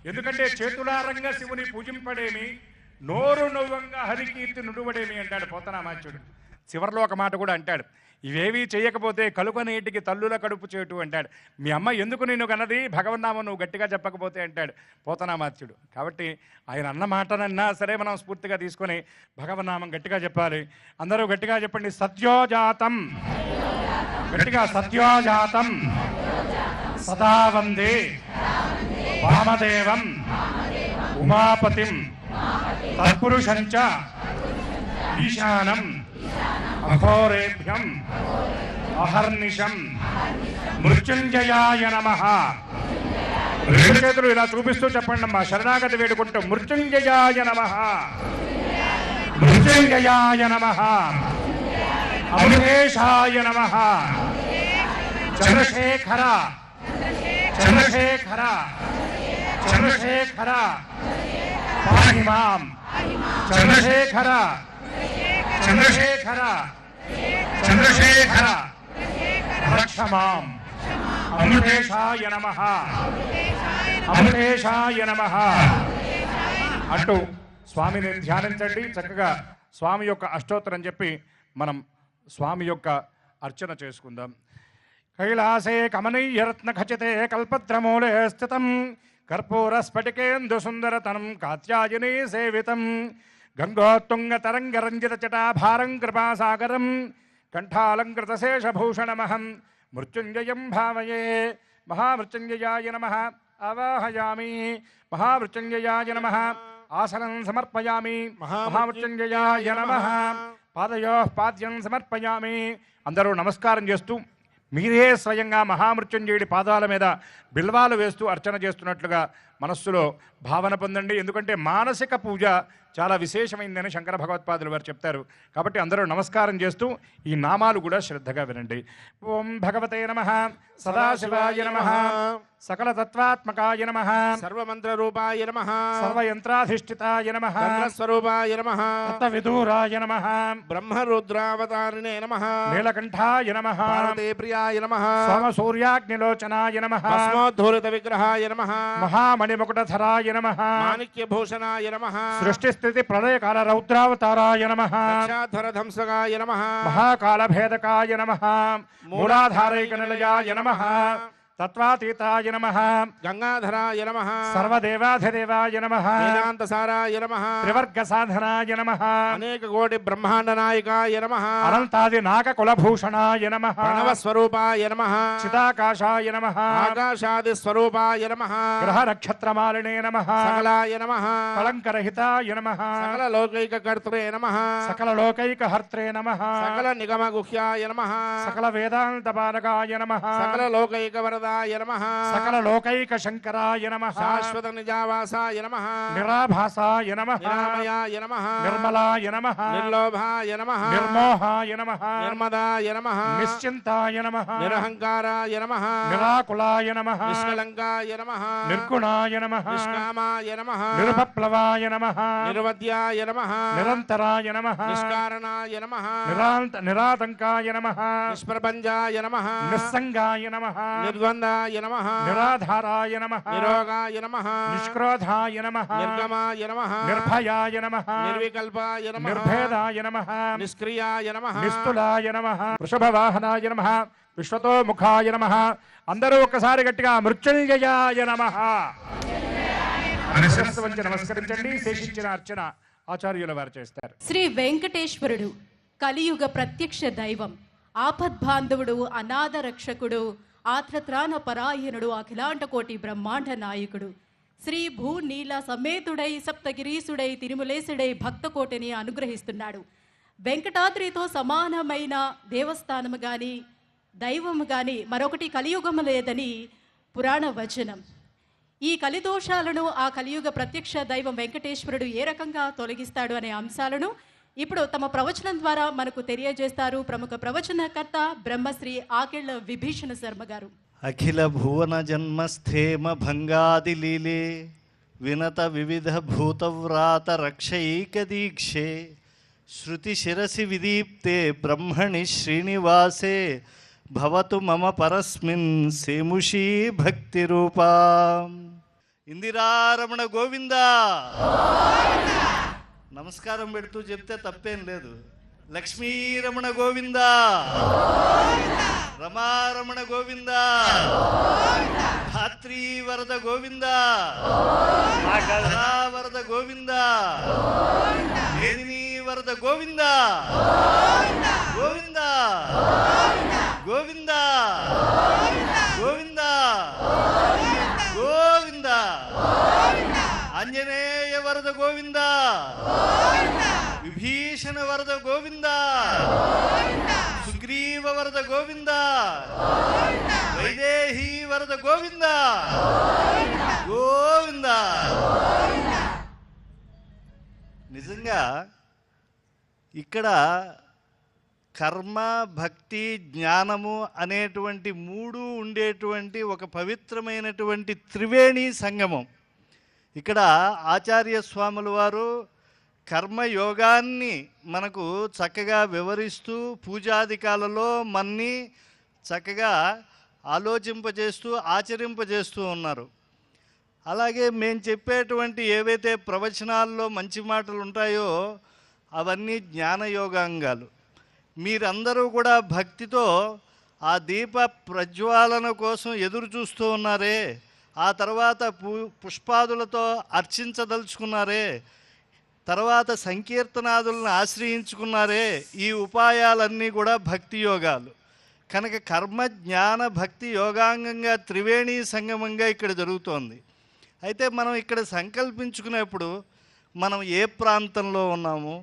[SPEAKER 4] ఎందుకంటే చేతులారంగా శివుని పూజింపడేమి, నోరు నవ్వంగా హరికీర్తి నుడువడేమి అంటాడు పోతనామాచ్యుడు. చివరిలో ఒక మాట కూడా అంటాడు, ఇవేవీ చేయకపోతే కలుక నీటికి తల్లుల కడుపు చేటు అంటాడు. మీ అమ్మ ఎందుకు నిన్ను కన్నది, భగవన్నామం నువ్వు గట్టిగా చెప్పకపోతే అంటాడు పోతనామాత్యుడు. కాబట్టి ఆయన అన్న మాటనన్నా సరే మనం స్ఫూర్తిగా తీసుకొని భగవన్నామం గట్టిగా చెప్పాలి. అందరూ గట్టిగా చెప్పండి. సత్యోజాతం, గట్టిగా సత్యోజాతం సదా వందే వామదేవం ఉమాపతిం తత్పురుషం చ ఈశానం అఘోరేభ్యం అహర్నిశం మృత్యుంజయాయ నమః. రెండు చేతులు ఇలా చూపిస్తూ చెప్పండి అమ్మా, శరణాగతి వేడుకుంటూ మృత్యుంజయాయ నమః, మృత్యుంజయాయ నమః, అమృతేశాయ నమః, చంద్రశేఖర చంద్రశేఖర చంద్రశేఖర పాహి మాం, చంద్రశేఖర చంద్రశేఖర చంద్రశేఖర రక్ష మాం, అమృతేశాయ నమః, అమృతేశాయ నమః అంటూ స్వామిని ధ్యానించండి. చక్కగా స్వామి యొక్క అష్టోత్తరం చెప్పి మనం స్వామి యొక్క అర్చన చేసుకుందాం. కైలాసే కమనీయరత్న ఖచితే కల్పద్రమూలే స్థితం కర్పూర స్ఫటికేందు సుందరతనం కాత్యాయనీ సేవితం గంగోత్తుంగ తరంగరంజిత చటాభారం కృపాసాగరం కంఠాలంకృత శేషభూషణమహం మృత్యుంజయం భావయే. మహామృత్యుంజయాయ నమః ఆవాహయామి, మహామృత్యుంజయాయ నమః ఆసనం సమర్పయామి, మహామృత్యుంజయాయ నమః పాదయోః పాద్యం సమర్పయామి. అందరూ నమస్కారం చేస్తూ మీరే స్వయంగా మహామృత్యుంజయుడి పాదాల మీద బిల్వాలు వేస్తూ అర్చన చేస్తున్నట్లుగా మనస్సులో భావన పొందండి. ఎందుకంటే మానసిక పూజ చాలా విశేషమైందని శంకర భగవత్పాదులు వారు చెప్తారు. కాబట్టి అందరూ నమస్కారం చేస్తూ ఈ నామాలు కూడా శ్రద్ధగా వినండి. ఓం భగవతే నమః, సదాశివాయ నమః, సకల తత్వాత్మకాయ నమః,
[SPEAKER 3] సర్వమంత్ర రూపాయ నమః,
[SPEAKER 4] సర్వయంత్రాధిష్ఠితాయ నమః,
[SPEAKER 3] స్వరూపాయ నమః,
[SPEAKER 4] తత్వవిదూరాయ నమః,
[SPEAKER 3] బ్రహ్మరుద్రావతారిణే నమః,
[SPEAKER 4] నీలకంఠాయ నమః,
[SPEAKER 3] భారతే ప్రియాయ నమః,
[SPEAKER 4] సోమసూర్యాగ్నిలోచనాయ నమః,
[SPEAKER 3] భస్మోద్ధూరిత విగ్రహాయ నమః,
[SPEAKER 4] మహామణిమకుటధరాయ నమః,
[SPEAKER 3] మాణిక్యభూషణాయ నమః,
[SPEAKER 4] సృష్టిస్థితి ప్రళయకాల రౌద్రావతారాయ నమః,
[SPEAKER 3] రక్షాధ్వరధంసకాయ నమః,
[SPEAKER 4] మహాకాలభేదకాయ నమః, మూలాధారైకనిలయాయ నమః, తత్వాతీతాయ నమః,
[SPEAKER 3] గంగాధరాయ నమః,
[SPEAKER 4] సర్వదేవాధిదేవాయ నమః,
[SPEAKER 3] వేదాంతసారాయ నమః,
[SPEAKER 4] త్రివర్గ సాధనాయ నమః,
[SPEAKER 3] అనేక కోటి బ్రహ్మాండ నాయకాయ నమః,
[SPEAKER 4] అనంతాది నాగకులభూషణాయ నమః,
[SPEAKER 3] ప్రణవ స్వరూపాయ నమః,
[SPEAKER 4] చితాకాశాయ నమః,
[SPEAKER 3] ఆకాశాది స్వరూపాయ నమః,
[SPEAKER 4] గ్రహ నక్షత్రమాలినే నమః,
[SPEAKER 3] సకలాయ నమః,
[SPEAKER 4] కళంకరహితాయ నమః,
[SPEAKER 3] సకల లోకైక కర్త్రే నమః,
[SPEAKER 4] సకల లోకైకహర్త్రే నమః,
[SPEAKER 3] సకల నిగమ గుహ్యాయ నమః,
[SPEAKER 4] సకల వేదాంత పానకాయ నమః,
[SPEAKER 3] సకల లోకైక వరదాయ నమః,
[SPEAKER 4] సకల లోకైక శంకరాయ నమః,
[SPEAKER 3] శాశ్వత నిజావాసాయ నమః,
[SPEAKER 4] నిరాభాసాయ నమః,
[SPEAKER 3] నిరామయాయ నమః,
[SPEAKER 4] నిర్మలాయ నమః,
[SPEAKER 3] నిర్లోభాయ నమః,
[SPEAKER 4] నిర్మోహాయ నమః,
[SPEAKER 3] నిర్మదాయ నమః,
[SPEAKER 4] నిశ్చింతాయ నమః,
[SPEAKER 3] నిరహంకారాయ నమః,
[SPEAKER 4] నిరాకులాయ నమః,
[SPEAKER 3] నిష్కలంకాయ నమః,
[SPEAKER 4] నిర్గుణాయ నమః,
[SPEAKER 3] నిష్కామాయ నమః,
[SPEAKER 4] నిరుపప్లవాయ నమః,
[SPEAKER 3] నిరవధ్యాయ నమః,
[SPEAKER 4] నిరంతరాయ నమః,
[SPEAKER 3] నిష్కారణాయ నమః,
[SPEAKER 4] నిరాతంకాయ నమః,
[SPEAKER 3] నిష్ప్రపంచాయ నమః,
[SPEAKER 4] నిస్సంగాయ నమః,
[SPEAKER 3] నిర్ద్వందాయ నమః,
[SPEAKER 4] నిరాధారాయ నమః,
[SPEAKER 3] నిరోగాయ నమః,
[SPEAKER 4] నిష్క్రోధాయ నమః,
[SPEAKER 3] నిర్గమాయ నమః,
[SPEAKER 4] నిర్భయాయ నమః,
[SPEAKER 3] నిర్వికల్పాయ నమః,
[SPEAKER 4] నిర్భేదాయ నమః,
[SPEAKER 3] నిష్క్రియాయ నమః,
[SPEAKER 4] నిస్తులాయ నమః, వృషభవాహనాయ నమః, విశ్వతోముఖాయ నమః. అందరూ ఒకసారి గట్టిగా మృత్యుంజయాయ నమః అని శిరస్సు వంచి నమస్కరించండి. శేషించిన అర్చన ఆచార్యుల వారు చేస్తారు.
[SPEAKER 2] శ్రీ వెంకటేశ్వరుడు కలియుగ ప్రత్యక్ష దైవం, ఆపద్బాంధవుడు, అనాథ రక్షకుడు, ఆత్రత్రాణ పరాయణుడు, అఖిలాండ కోటి బ్రహ్మాండ నాయకుడు, శ్రీ భూ నీల సమేతుడై సప్తగిరీసుడై తిరుమలేశుడై భక్తకోటిని అనుగ్రహిస్తున్నాడు. వెంకటాద్రితో సమానమైన దేవస్థానము కానీ దైవము కానీ మరొకటి కలియుగము లేదని పురాణ వచనం. ఈ కలిదోషాలను ఆ కలియుగ ప్రత్యక్ష దైవం వెంకటేశ్వరుడు ఏ రకంగా తొలగిస్తాడు అనే అంశాలను ఇప్పుడు తమ ప్రవచనం ద్వారా మనకు తెలియజేస్తారు ప్రముఖ ప్రవచనకర్త బ్రహ్మశ్రీ ఆకెళ్ల విభీషణ శర్మ గారు.
[SPEAKER 6] అఖిల భువన జన్మస్థేమ భంగాది లీలే వినత వివిధ భూతవ్రాత రక్షైక దీక్షే శృతి శిరసి విదీప్తే బ్రహ్మణి శ్రీనివాసే భవతు మమ పరస్మిన్ సేముషీ భక్తి రూపా. ఇందిరారమణ గోవిందా. నమస్కారం పెడుతూ చెప్తే తప్పేం లేదు. లక్ష్మీరమణ గోవిందా, రమారమణ గోవిందా, ధాత్రీవరద గోవిందా, వరద గోవిందా, వరద గోవిందా, గోవిందా గోవిందా గోవిందా. ఆంజనేయ వరద గోవింద, విభీషణ వరద గోవింద, సుగ్రీవ వరద గోవింద, వైదేహి వరద గోవింద గోవింద. నిజంగా ఇక్కడ కర్మ, భక్తి, జ్ఞానము అనేటువంటి మూడు ఉండేటువంటి ఒక పవిత్రమైనటువంటి త్రివేణి సంగమం. ఇక్కడ ఆచార్య స్వాముల వారు కర్మయోగాన్ని మనకు చక్కగా వివరిస్తూ పూజాదికాలలో మన్ని చక్కగా ఆలోచింపజేస్తూ ఆచరింపజేస్తూ ఉన్నారు. అలాగే మేము చెప్పేటువంటి ఏవైతే ప్రవచనాల్లో మంచి మాటలు ఉంటాయో అవన్నీ జ్ఞానయోగాంగాలు. మీరందరూ కూడా భక్తితో ఆ దీప ప్రజ్వాలన కోసం ఎదురు చూస్తూ ఉన్నారే, ఆ తర్వాత పుష్పాదులతో అర్చించదలుచుకున్నారే, తర్వాత సంకీర్తనాదులను ఆశ్రయించుకున్నారే, ఈ ఉపాయాలన్నీ కూడా భక్తి యోగాలు. కనుక కర్మ, జ్ఞాన, భక్తి యోగాంగంగా త్రివేణి సంగమంగా ఇక్కడ జరుగుతోంది. అయితే మనం ఇక్కడ సంకల్పించుకునేప్పుడు మనం ఏ ప్రాంతంలో ఉన్నాము,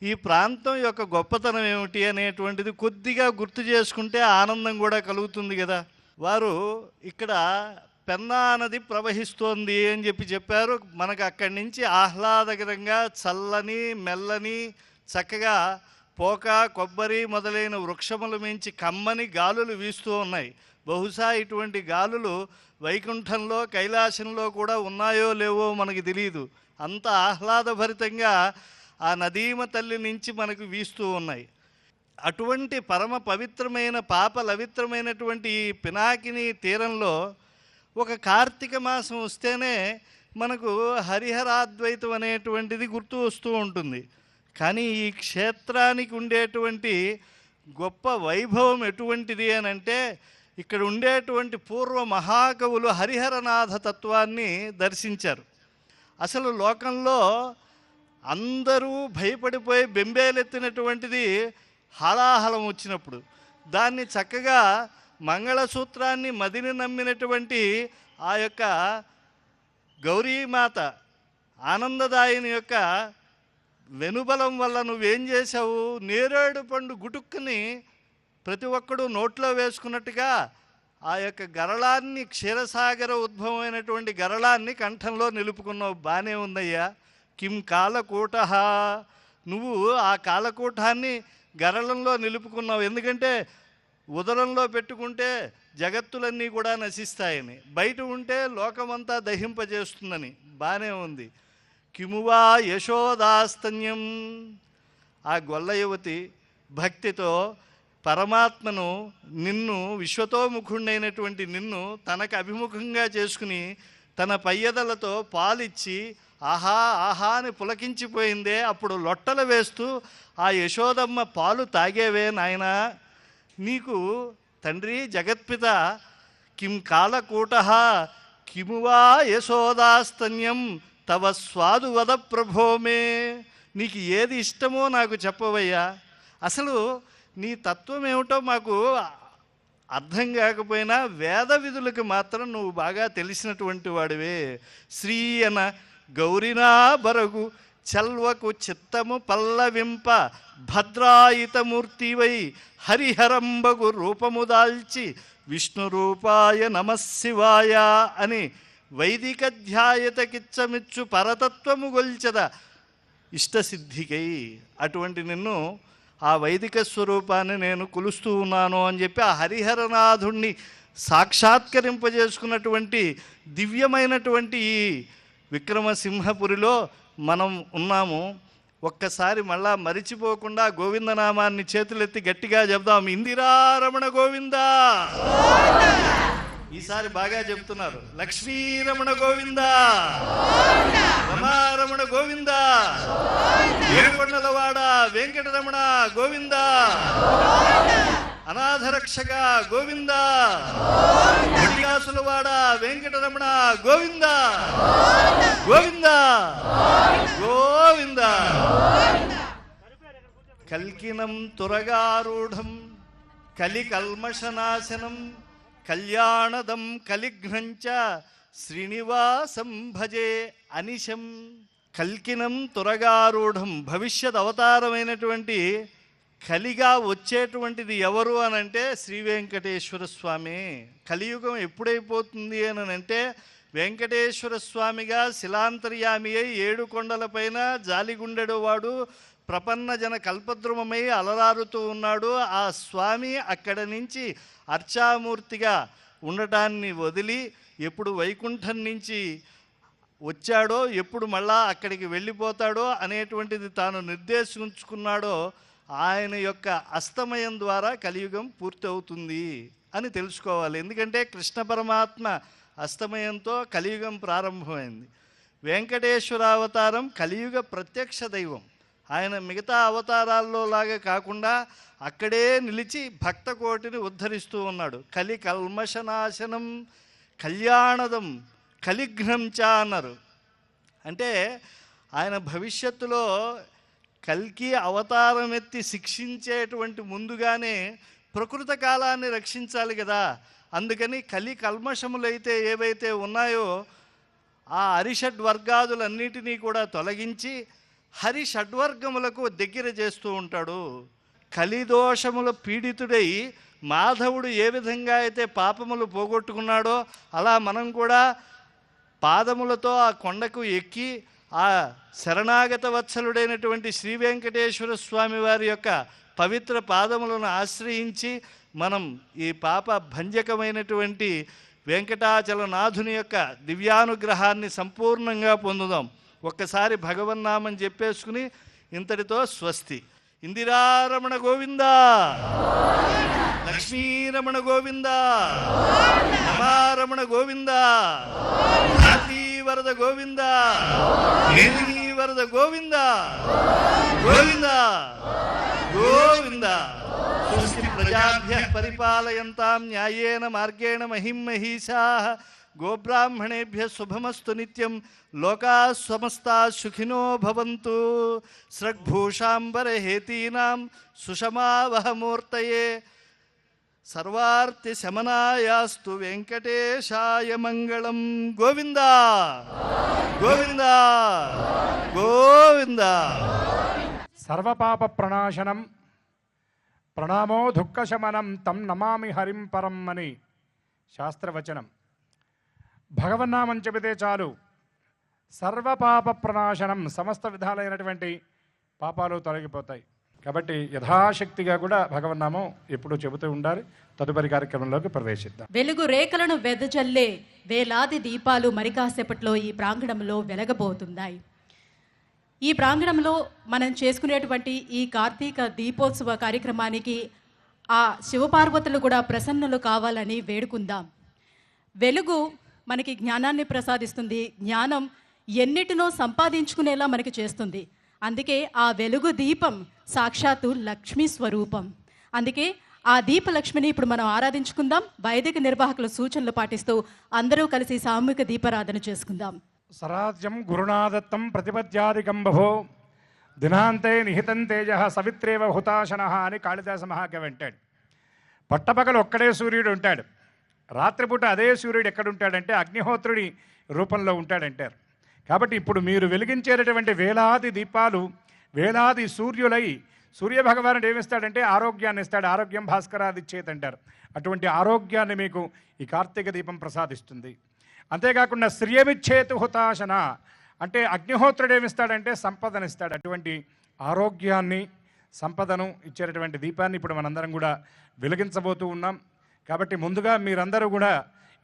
[SPEAKER 6] ఈ ప్రాంతం యొక్క గొప్పతనం ఏమిటి అనేటువంటిది కొద్దిగా గుర్తు చేసుకుంటే ఆనందం కూడా కలుగుతుంది కదా. వారు ఇక్కడ పెన్నా నది ప్రవహిస్తోంది అని చెప్పారు. మనకు అక్కడి నుంచి ఆహ్లాదకరంగా చల్లని మెల్లని చక్కగా పోక, కొబ్బరి మొదలైన వృక్షముల మించి కమ్మని గాలులు వీస్తూ ఉన్నాయి. బహుశా ఇటువంటి గాలులు వైకుంఠంలో, కైలాసంలో కూడా ఉన్నాయో లేవో మనకి తెలియదు. అంత ఆహ్లాదభరితంగా ఆ నదీమ తల్లి నుంచి మనకు వీస్తూ ఉన్నాయి. అటువంటి పరమ పవిత్రమైన పాపలవిత్రమైనటువంటి ఈ పినాకిని తీరంలో ఒక కార్తీక మాసం వస్తేనే మనకు హరిహరాద్వైతం అనేటువంటిది గుర్తు వస్తూ ఉంటుంది. కానీ ఈ క్షేత్రానికి ఉండేటువంటి గొప్ప వైభవం ఎటువంటిది అని అంటే, ఇక్కడ ఉండేటువంటి పూర్వ మహాకవులు హరిహరనాథ తత్వాన్ని దర్శించారు. అసలు లోకంలో అందరూ భయపడిపోయి బెంబేలెత్తినటువంటిది హాలాహలం వచ్చినప్పుడు దాన్ని చక్కగా మంగళసూత్రాన్ని మదిని నమ్మినటువంటి ఆ యొక్క గౌరీమాత ఆనందదాయిని యొక్క వెనుబలం వల్ల నువ్వేం చేశావు, నేరేడు పండు గుటుక్కుని ప్రతి ఒక్కడు నోట్లో వేసుకున్నట్టుగా ఆ యొక్క గరళాన్ని, క్షీరసాగర ఉద్భవమైనటువంటి గరళాన్ని కంఠంలో నిలుపుకున్నావు. బాగానే ఉందయ్యా. కిం కాలకూట, నువ్వు ఆ కాలకూటాన్ని గరళంలో నిలుపుకున్నావు. ఎందుకంటే ఉదరంలో పెట్టుకుంటే జగత్తులన్నీ కూడా నశిస్తాయని, బయట ఉంటే లోకమంతా దహింపజేస్తుందని. బాగానే ఉంది. కిమువా యశోదాస్తన్యం, ఆ గొల్ల యువతి భక్తితో పరమాత్మను, నిన్ను విశ్వతోముఖుడైనటువంటి నిన్ను తనకు అభిముఖంగా చేసుకుని తన పయ్యదలతో పాలిచ్చి ఆహా ఆహా అని పులకించిపోయిందే. అప్పుడు లొట్టలు వేస్తూ ఆ యశోదమ్మ పాలు తాగేవే నాయనా. నీకు తండ్రి జగత్పిత కిం కాలకూట కిమువా యశోదాస్తన్యం తవ స్వాదు వద ప్రభోమే. నీకు ఏది ఇష్టమో నాకు చెప్పవయ్యా. అసలు నీ తత్వం ఏమిటో మాకు అర్థం కాకపోయినా వేద విధులకు మాత్రం నువ్వు బాగా తెలిసినటువంటి వాడివే. శ్రీ అన గౌరినా బరగు చల్వకు చిత్తము పల్లవింప భద్రాయితమూర్తివై హరిహరంబగు రూపము దాల్చి విష్ణు రూపాయ నమశివాయ అని వైదిక ధ్యాయతకిచ్చమిచ్చు పరతత్వము గొల్చెద ఇష్టసిద్ధికై. అటువంటి నిన్ను, ఆ వైదిక స్వరూపాన్ని నేను కొలుస్తూ ఉన్నాను అని చెప్పి ఆ హరిహరనాథుణ్ణి సాక్షాత్కరింపజేసుకున్నటువంటి దివ్యమైనటువంటి ఈ విక్రమసింహపురిలో మనం ఉన్నాము. ఒక్కసారి మళ్ళా మరిచిపోకుండా గోవిందనామాన్ని చేతులెత్తి గట్టిగా చెప్దాం. ఇందిరారమణ గోవింద. ఈసారి బాగా చెప్తున్నారు. లక్ష్మీరమణ గోవింద, రమారమణ గోవింద, ఏడుకొండలవాడ వెంకటరమణ గోవింద, అనాథరక్షక గోవింద, గుడిగాసులవాడ వెంకటరమణ గోవింద గోవింద గోవింద. కల్కినం తురగారూఢం కలికల్మషనాశనం కళ్యాణదం కలిఘ్నంచ శ్రీనివాసం భజే అనిశం కల్కినం తురగారూఢం. భవిష్యత్ అవతారమైనటువంటి కలిగా వచ్చేటువంటిది ఎవరు అనంటే శ్రీ వెంకటేశ్వర స్వామి. కలియుగం ఎప్పుడైపోతుంది అని అంటే వెంకటేశ్వర స్వామిగా శిలాంతర్యామి అయి 7 కొండలపైన జాలిగుండెడువాడు ప్రపన్న జన కల్పద్రుమమై అలరారుతూ ఉన్నాడు. ఆ స్వామి అక్కడ నుంచి అర్చామూర్తిగా ఉండటాన్ని వదిలి ఎప్పుడు వైకుంఠం నుంచి వచ్చాడో, ఎప్పుడు మళ్ళా అక్కడికి వెళ్ళిపోతాడో అనేటువంటిది తాను నిర్దేశించుకున్నాడో ఆయన యొక్క అస్తమయం ద్వారా కలియుగం పూర్తి అవుతుంది అని తెలుసుకోవాలి. ఎందుకంటే కృష్ణ పరమాత్మ అస్తమయంతో కలియుగం ప్రారంభమైంది. వెంకటేశ్వర అవతారం కలియుగ ప్రత్యక్ష దైవం. ఆయన మిగతా అవతారాల్లో లాగా కాకుండా అక్కడే నిలిచి భక్త కోటిని ఉద్ధరిస్తూ ఉన్నాడు. కలి కల్మషనాశనం కళ్యాణదం కలిఘ్నం చ అన్నారు. అంటే ఆయన భవిష్యత్తులో కల్కి అవతారం ఎత్తి శిక్షించేటువంటి ముందుగానే ప్రకృత కాలాన్ని రక్షించాలి కదా. అందుకని కలి కల్మషములైతే ఏవైతే ఉన్నాయో ఆ హరిషడ్ వర్గాదులన్నిటినీ కూడా తొలగించి హరి షడ్వర్గములకు దగ్గర చేస్తూ ఉంటాడు. కలిదోషముల పీడితుడై మాధవుడు ఏ విధంగా అయితే పాపములు పోగొట్టుకున్నాడో అలా మనం కూడా పాదములతో ఆ కొండకు ఎక్కి ఆ శరణాగత వత్సలుడైనటువంటి శ్రీ వెంకటేశ్వర స్వామి వారి యొక్క పవిత్ర పాదములను ఆశ్రయించి మనం ఈ పాప భంజకమైనటువంటి వెంకటాచలనాథుని యొక్క దివ్యానుగ్రహాన్ని సంపూర్ణంగా పొందుదాం. ఒక్కసారి భగవన్నామం చెప్పేసుకుని ఇంతటితో స్వస్తి. ఇందిరారమణ గోవింద, లక్ష్మీరమణ గోవింద, రమారమణ గోవింద, వరద గోవింద, వరద గోవింద గోవింద గోవింద. స్వస్తి ప్రజాభ్యః పరిపాలయంతాం న్యాయేన మార్గేణ మహిం మహీషాః. గోబ్రాహ్మణేభ్యः శుభమస్తు నిత్యం. లోకాः సమస్తాः సుఖినో భవంతు. స్రగ్భూషాంబరహేతీనాం సుషమావహమూర్తయే. సర్వార్తి శమనాయాస్తు వెంకటేశాయ మంగళం. గోవింద గోవింద గోవింద.
[SPEAKER 4] సర్వపాప ప్రణాశనం ప్రణామో దుఃఖశమనం తం నమామి హరిం పరం అని శాస్త్రవచనం. భగవన్నామం చెబితే చాలు సర్వపాప ప్రణాశనం, సమస్త విధాలైనటువంటి పాపాలు తొలగిపోతాయి. కాబట్టి యథాశక్తిగా కూడా భగవన్నామం ఎప్పుడూ చెబుతూ ఉండాలి. తదుపరి కార్యక్రమంలోకి ప్రవేశిద్దాం.
[SPEAKER 2] వెలుగు రేఖలను వెదజల్లే వేలాది దీపాలు మరి కాసేపట్లో ఈ ప్రాంగణంలో వెలగబోతున్నాయి. ఈ ప్రాంగణంలో మనం చేసుకునేటువంటి ఈ కార్తీక దీపోత్సవ కార్యక్రమానికి ఆ శివపార్వతులు కూడా ప్రసన్నులు కావాలని వేడుకుందాం. వెలుగు మనకి జ్ఞానాన్ని ప్రసాదిస్తుంది. జ్ఞానం ఎన్నిటినో సంపాదించుకునేలా మనకి చేస్తుంది. అందుకే ఆ వెలుగు దీపం సాక్షాత్తు లక్ష్మీ స్వరూపం. అందుకే ఆ దీపలక్ష్మిని ఇప్పుడు మనం ఆరాధించుకుందాం. వైదిక నిర్వాహకుల సూచనలు పాటిస్తూ అందరూ కలిసి సామూహిక దీపారాధన చేసుకుందాం.
[SPEAKER 4] సరాజ్యం గురునాదత్తం ప్రతిపద్యాదికం బభో దినాంతే నిహితం తేజ సవిత్రేవ హుతాశన అని కాళిదాస మహాకవి అంటాడు. పట్టపగలు ఒక్కడే సూర్యుడు ఉంటాడు, రాత్రిపూట అదే సూర్యుడు ఎక్కడుంటాడంటే అగ్నిహోత్రుడి రూపంలో ఉంటాడంటారు. కాబట్టి ఇప్పుడు మీరు వెలిగించేటటువంటి వేలాది దీపాలు వేలాది సూర్యులై సూర్యభగవానుడు ఏమిస్తాడంటే ఆరోగ్యాన్ని ఇస్తాడు. ఆరోగ్యం భాస్కరాది ఇచ్చేది అంటారు. అటువంటి ఆరోగ్యాన్ని మీకు ఈ కార్తీక దీపం ప్రసాదిస్తుంది. అంతేకాకుండా శ్రియమిచ్చేతు హుతాశన అంటే అగ్నిహోత్రుడు ఏమిస్తాడంటే సంపదనిస్తాడు. అటువంటి ఆరోగ్యాన్ని సంపదను ఇచ్చేటటువంటి దీపాన్ని ఇప్పుడు మనందరం కూడా వెలిగించబోతూ ఉన్నాం. కాబట్టి ముందుగా మీరందరూ కూడా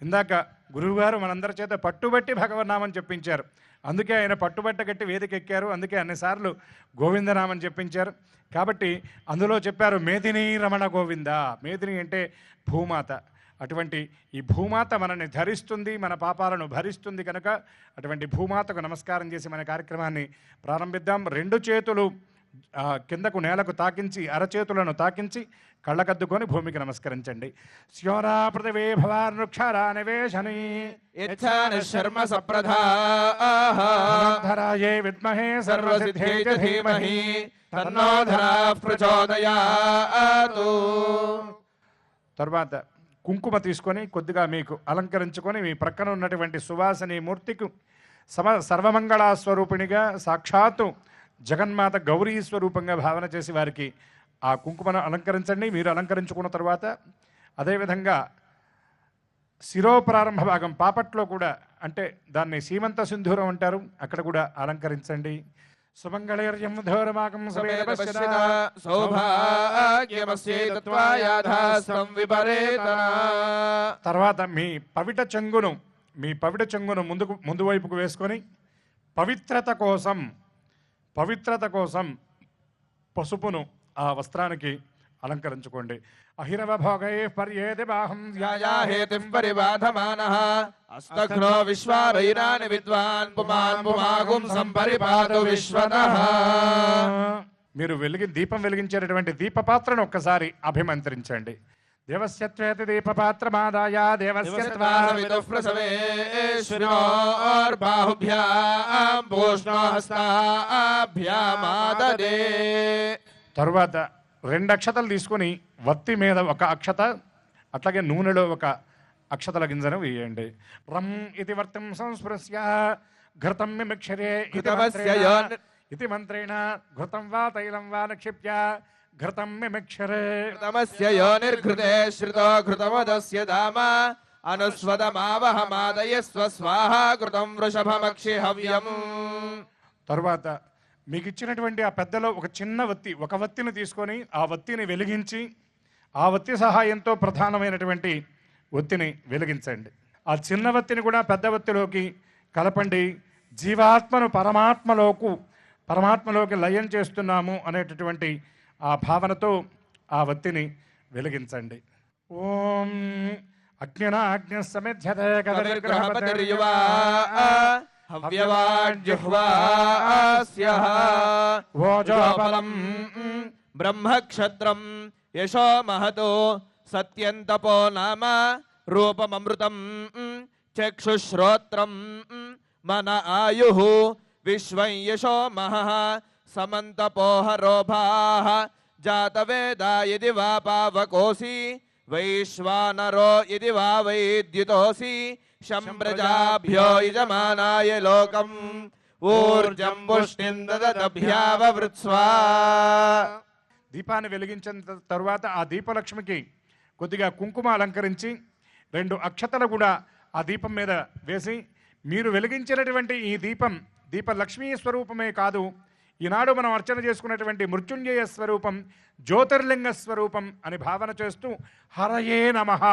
[SPEAKER 4] ఇందాక గురువుగారు మనందరి చేత పట్టుబట్టి భగవన్నామం చెప్పించారు. అందుకే ఆయన పట్టుబట్ట కట్టి వేదిక ఎక్కారు. అందుకే అన్నిసార్లు గోవిందనామం చెప్పించారు. కాబట్టి అందులో చెప్పారు మేదిని రమణ గోవింద. మేదిని అంటే భూమాత. అటువంటి ఈ భూమాత మనల్ని ధరిస్తుంది, మన పాపాలను భరిస్తుంది. కనుక అటువంటి భూమాతకు నమస్కారం చేసి మన కార్యక్రమాన్ని ప్రారంభిద్దాం. 2 చేతులు కిందకు నేలకు తాకించి అరచేతులను తాకించి కళ్ళకద్దుకొని భూమికి నమస్కరించండి. స్యోరా పృథివీ భవానృక్షారానివేశని
[SPEAKER 5] శర్మ సప్రధారాయే
[SPEAKER 4] విద్మహే
[SPEAKER 5] సర్వసిద్ధే చ ధీమహి తన్నో ధరా ప్రచోదయాతు.
[SPEAKER 4] తర్వాత కుంకుమ తీసుకొని కొద్దిగా మీకు అలంకరించుకొని మీ ప్రక్కన ఉన్నటువంటి సువాసిని మూర్తికి సర్వమంగళా స్వరూపిణిగా సాక్షాత్తు జగన్మాత గౌరీ స్వరూపంగా భావన చేసి వారికి ఆ కుంకుమను అలంకరించండి. మీరు అలంకరించుకున్న తర్వాత అదేవిధంగా శిరోప్రారంభ భాగం పాపట్లో కూడా, అంటే దాన్ని సీమంత సింధూరం అంటారు, అక్కడ కూడా అలంకరించండి. సుమంగళైర్యం ధోరమాకం తర్వాత మీ పవిట చెంగును ముందు వైపుకు వేసుకొని పవిత్రత కోసం పసుపును ఆ వస్త్రానికి అలంకరించుకోండి. అహిరవ భోగై పర్యేది బాహం
[SPEAKER 5] ధ్యాయాహేతిం పరిబాధమానః అస్తఘ్నో విశ్వారైరాని విద్వాన్ పుమాన్ పుమాగుం సంపరిపాదు విశ్వతః.
[SPEAKER 4] మీరు దీపం వెలిగించేటటువంటి దీపపాత్రను ఒక్కసారి అభిమంత్రించండి. దేవస్యత్వేతి దీపపాత్రమాదాయ
[SPEAKER 5] దేవస్యత్వాసవిదుఃప్రసవేశ్వరోర్బాహుభ్యాం పూష్ణోహస్తాభ్యామాదదే.
[SPEAKER 4] తరువాత 2 అక్షతలు తీసుకొని వత్తి మీద ఒక అక్షత, అట్లాగే నూనెలో ఒక అక్షతల గింజను వేయండి. రం ఇది వర్తం సంస్పృశ్య ఘృతం మిమిక్షరే ఇది మంత్రేణ ఘృతం వా తైలం వా నిక్షిప్య ఘృతం మిమిక్షరే.
[SPEAKER 5] ఘృతమస్య యోనిర్ఘృతే శ్రితో ఘృతమదస్య దామ అనుస్వదమావహమాదయస్వ స్వాహా ఘృతం వృషభమక్షి హవ్యం.
[SPEAKER 4] తరువాత మీకు ఇచ్చినటువంటి ఆ పెద్దలో ఒక చిన్న ఒక వత్తిని తీసుకొని ఆ వత్తిని వెలిగించి ఆ వత్తి సహాయంతో ప్రధానమైనటువంటి వత్తిని వెలిగించండి. ఆ చిన్న వత్తిని కూడా పెద్ద వత్తిలోకి కలపండి. జీవాత్మను పరమాత్మలోకి లయం చేస్తున్నాము అనేటటువంటి ఆ భావనతో ఆ వత్తిని వెలిగించండి. ఓం అగ్నినాగ్ని సమిధ్యతే
[SPEAKER 5] కదర్గ్రహపతిర్యువా హవ్యవాజ్జుహ్వాస్యః
[SPEAKER 4] ఓజోబలం
[SPEAKER 5] బ్రహ్మక్షత్రం యశో మహతో సత్యంతపో నామ రూపమమృతం చక్షుశ్రోత్రం మన ఆయుః విశ్వం యశో మహః సమంతపోహరోభాః జాతవేదా ఇది వా పావకోసి వైశ్వానరో ఇది వా వైద్యుతోసి శంప్రజాభ్యో యజమానాయ లోకం ఊర్జం పుష్టిం దదద్భ్యావవృత్స్వా.
[SPEAKER 4] దీపాన్ని వెలిగించిన తరువాత ఆ దీపలక్ష్మికి కొద్దిగా కుంకుమ అలంకరించి 2 అక్షతలు కూడా ఆ దీపం మీద వేసి, మీరు వెలిగించినటువంటి ఈ దీపలక్ష్మీ స్వరూపమే కాదు, ఈనాడు మనం అర్చన చేసుకున్నటువంటి మృత్యుంజయ స్వరూపం, జ్యోతిర్లింగ స్వరూపం అని భావన చేస్తూ హరయే నమః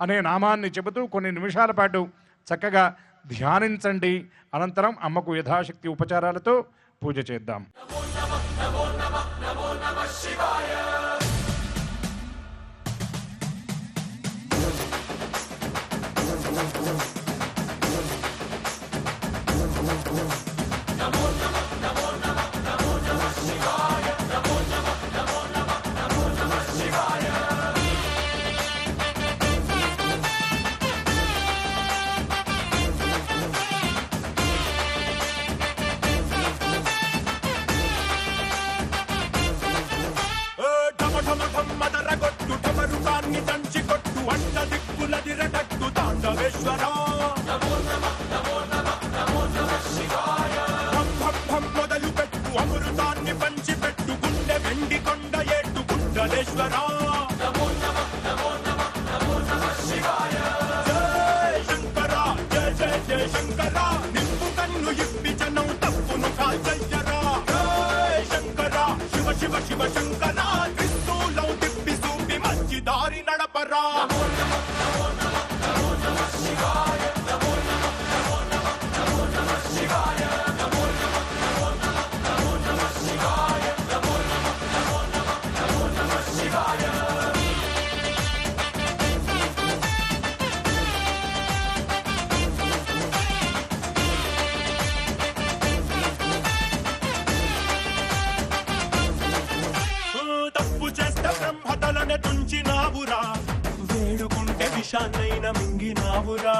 [SPEAKER 4] అనే నామాన్ని చెబుతూ కొన్ని నిమిషాల పాటు చక్కగా ధ్యానించండి. అనంతరం అమ్మకు యథాశక్తి ఉపచారాలతో పూజ చేద్దాం.
[SPEAKER 1] అమృతాన్ని పంచిపెట్టు గుండె వెండి కొండ ఏట్టు గుండలేశ్వర. జయ శంకర జయ జయ జయ శంకర, నిప్పు కన్ను ఇప్పి జనం తప్పును కాల్చయ్యరా. జయ శంకర శివ శివ శివ శంకర, త్రిశూలం తిప్పి చూపి మంచి దారి నడపరా. బ్రహ్మతలనే తుంచినావురా, వేడుకుంటే విషాన్నైన మింగినావురా.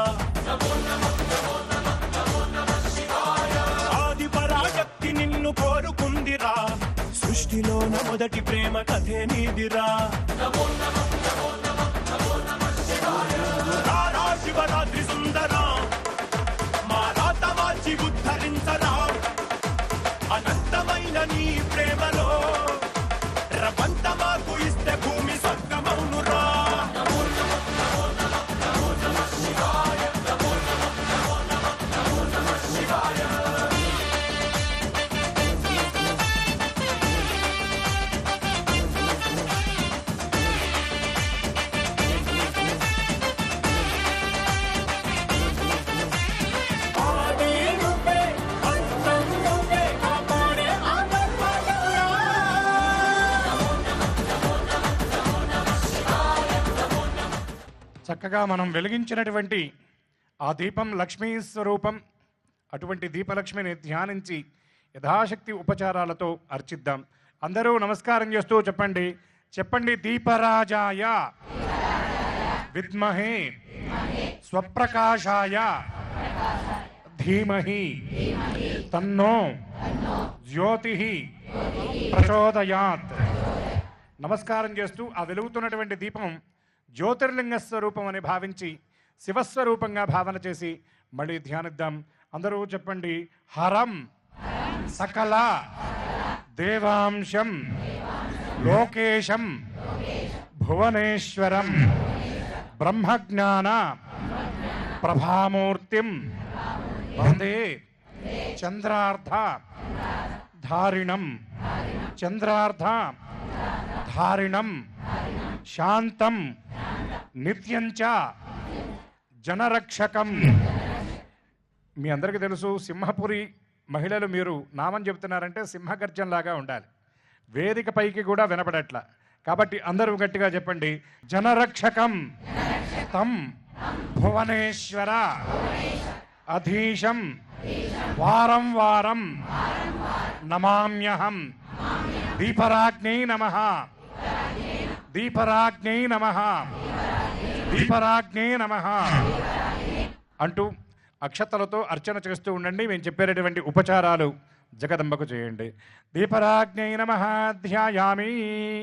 [SPEAKER 1] ఆది పరాశక్తి నిన్ను కోరుకుందిరా, సృష్టిలోన మొదటి ప్రేమ కథే నీదిరా.
[SPEAKER 4] చక్కగా మనం వెలిగించినటువంటి ఆ దీపం లక్ష్మీ స్వరూపం. అటువంటి దీపలక్ష్మిని ధ్యానించి యథాశక్తి ఉపచారాలతో అర్చిద్దాం. అందరూ నమస్కారం చేస్తూ చెప్పండి. చెప్పండి. దీపరాజాయ విద్మహే స్వప్రకాశాయ ధీమహి తన్నో జ్యోతి ప్రచోదయాత్. నమస్కారం చేస్తూ ఆ వెలుగుతున్నటువంటి దీపం జ్యోతిర్లింగ స్వరూపం అని భావించి శివస్వరూపంగా భావన చేసి మళ్ళీ ధ్యానిద్దాం. అందరూ చెప్పండి. హరం సకల దేవాంశం లోకేశం భువనేశ్వరం బ్రహ్మజ్ఞాన ప్రభామూర్తిం వందే చంద్రార్థ ధారిణం చంద్రార్థ ధారిణం శాంతం నిత్యంచ జనరక్షకం. మీ అందరికీ తెలుసు, సింహపురి మహిళలు మీరు నామం చెబుతున్నారంటే సింహగర్జనలాగా ఉండాలి. వేదిక పైకి కూడా వినపడట్ల. కాబట్టి అందరూ గట్టిగా చెప్పండి. జనరక్షకం తం భువనేశ్వర అధీశం వారం వారం నమామ్యహం. దీపరాజ్ఞై నమః దీపరాజ్ఞై నమః దీపరాజ్ఞై నమః అంటూ అక్షతలతో అర్చన చేస్తూ ఉండండి. మేము చెప్పేటటువంటి ఉపచారాలు జగదంబకు చేయండి. దీపరాజ్ఞై నమః ధ్యాయామి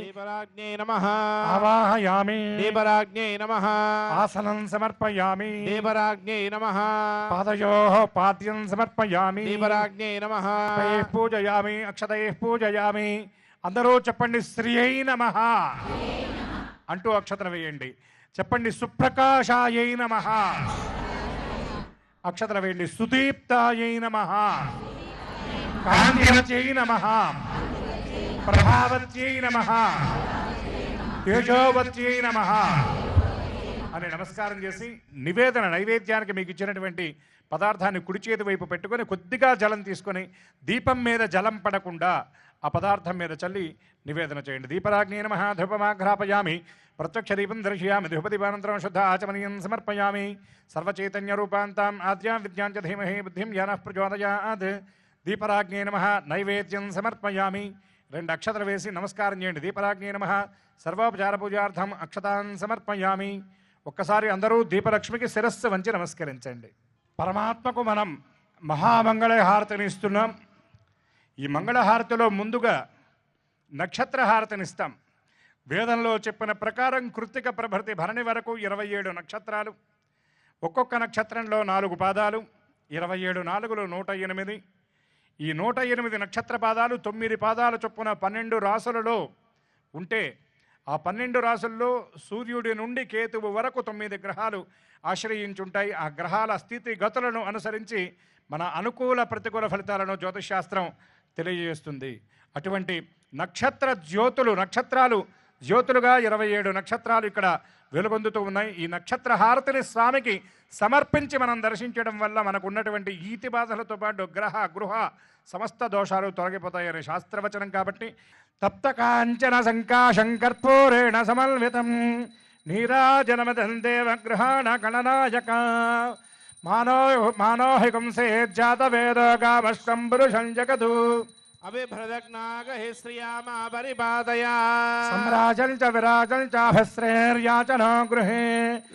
[SPEAKER 3] దీపరాజ్ఞై నమః
[SPEAKER 4] ఆవాహయామి
[SPEAKER 3] దీపరాజ్ఞై నమః
[SPEAKER 4] ఆసనం సమర్పయామి
[SPEAKER 3] దీపరాజ్ఞై నమః
[SPEAKER 4] పాదయోః పాద్యం సమర్పయామి
[SPEAKER 3] దీపరాజ్ఞై నమః
[SPEAKER 4] పుష్పైః పూజయామి అక్షతైః పూజయామి. అందరూ చెప్పండి. శ్రీయై నమః అంటూ అక్షతలు వేయండి. చెప్పండి. సుప్రకాశాయై నమః అక్షతలు వేయండి. సుదీప్తాయై నమః కాంతివత్యై నమః ప్రభావత్యై నమః తేజోవత్యై నమః అని నమస్కారం చేసి నివేదన నైవేద్యానికి మీకు ఇచ్చినటువంటి పదార్థాన్ని కుడి చేతి వైపు పెట్టుకొని కొద్దిగా జలం తీసుకొని దీపం మీద జలం పడకుండా ఆ పదార్థం మీద చల్లి నివేదన చేయండి. దీపరాజ్ఞై నమః ధూపమాఘ్రాపయామి ప్రత్యక్ష దీపం దర్శయామి ధూపదీపానంతరం శుద్ధ ఆచమనీయం సమర్పయామి. సర్వచైతన్య రూపాంతాం ఆద్యాం విద్యాంచ ధీమహి బుద్ధిం జ్ఞానః ప్రచోదయాత్. దీపరాజ్ఞై నమః నైవేద్యం సమర్పయామి. 2 అక్షతలు వేసి నమస్కారం చేయండి. దీపరాజ్ఞై నమః సర్వోపచార పూజార్థం అక్షతాన్ సమర్పయామి. ఒక్కసారి అందరూ దీపలక్ష్మికి శిరస్సు వంచి నమస్కరించండి. పరమాత్మకు మనం మహామంగళ హారతిని ఇస్తున్నాం. ఈ మంగళహారతిలో ముందుగా నక్షత్ర హారతినిస్తాం. వేదంలో చెప్పిన ప్రకారం కృత్తిక ప్రభృతి భరణి వరకు 27 నక్షత్రాలు. ఒక్కొక్క నక్షత్రంలో 4 పాదాలు. 27 4లు 108. ఈ 108 నక్షత్ర పాదాలు 9 పాదాల చొప్పున 12 రాసులలో ఉంటే ఆ 12 రాసుల్లో సూర్యుడి నుండి కేతువు వరకు 9 గ్రహాలు ఆశ్రయించుంటాయి. ఆ గ్రహాల స్థితి గతులను అనుసరించి మన అనుకూల ప్రతికూల ఫలితాలను జ్యోతిషశాస్త్రం తెలియజేస్తుంది. అటువంటి నక్షత్ర జ్యోతులు నక్షత్రాలు జ్యోతులుగా 27 నక్షత్రాలు ఇక్కడ వెలుగొందుతూ ఉన్నాయి. ఈ నక్షత్ర హారతిని స్వామికి సమర్పించి మనం దర్శించడం వల్ల మనకు ఉన్నటువంటి ఈతి బాధలతో పాటు గ్రహ గృహ సమస్త దోషాలు తొలగిపోతాయని శాస్త్రవచనం. కాబట్టి తప్త కాంచన సంకాశం కర్పూరేణ సమన్వితం నీరాజనమదం దేవగ్రహాణ గణనాయక మానోహికం సేజ్జాత వేదోగామష్టం పురుషం జగదు
[SPEAKER 3] అభిభ్రదగ్నాగహి శ్రియామా పరిపాదయా
[SPEAKER 4] సమ్రాజం చ విరాజం చాభస్రేర్యాచనో గృహే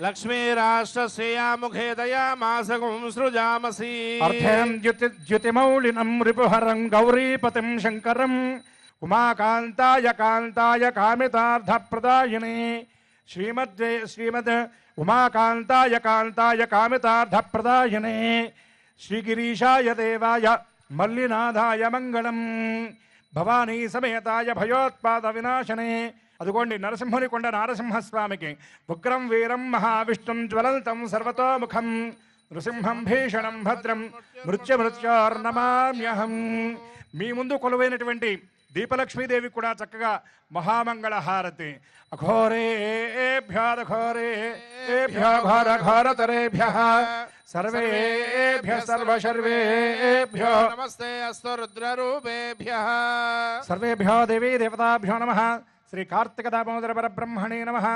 [SPEAKER 3] లక్ష్మీరాష్ట్రశ్రేయా ముఖే దయామాసగుం సృజామసి
[SPEAKER 4] అర్థం ద్యుతిమౌళినం రిపుహరం గౌరీపతిం శంకరం ఉమాకాంతాయ కాంతాయ కామితార్థప్రదాయినే శ్రీమద్ ఉమాకాంతాయ కాంతాయ కామితార్థప్రదాయినే శ్రీగిరీశాయ దేవాయ మల్లినాథాయ మంగళం భవానీ సమేతాయ భయోత్పాద వినాశనే. అదుగోండి నరసింహుని కొండ నారసింహస్వామికి ఉగ్రం వీరం మహావిష్ణుం జ్వలంతం సర్వతోముఖం నృసింహం భీషణం భద్రం మృత్యుమృత్యోర్నమామ్యహం. మీ ముందు కొలువైనటువంటి దీపలక్ష్మీదేవి కూడా చక్కగా మహామంగళ హారతి. అఘోరేభ్యో ఘోర ఘోరతరేభ్యః సర్వేభ్యః సర్వశర్వేభ్యో
[SPEAKER 3] నమస్తే అస్తు రుద్రరూపేభ్యః
[SPEAKER 4] సర్వేభ్యో దేవీ దేవతాభ్యో నమః. శ్రీ కార్తిక దామోదర పరబ్రహ్మణే నమః.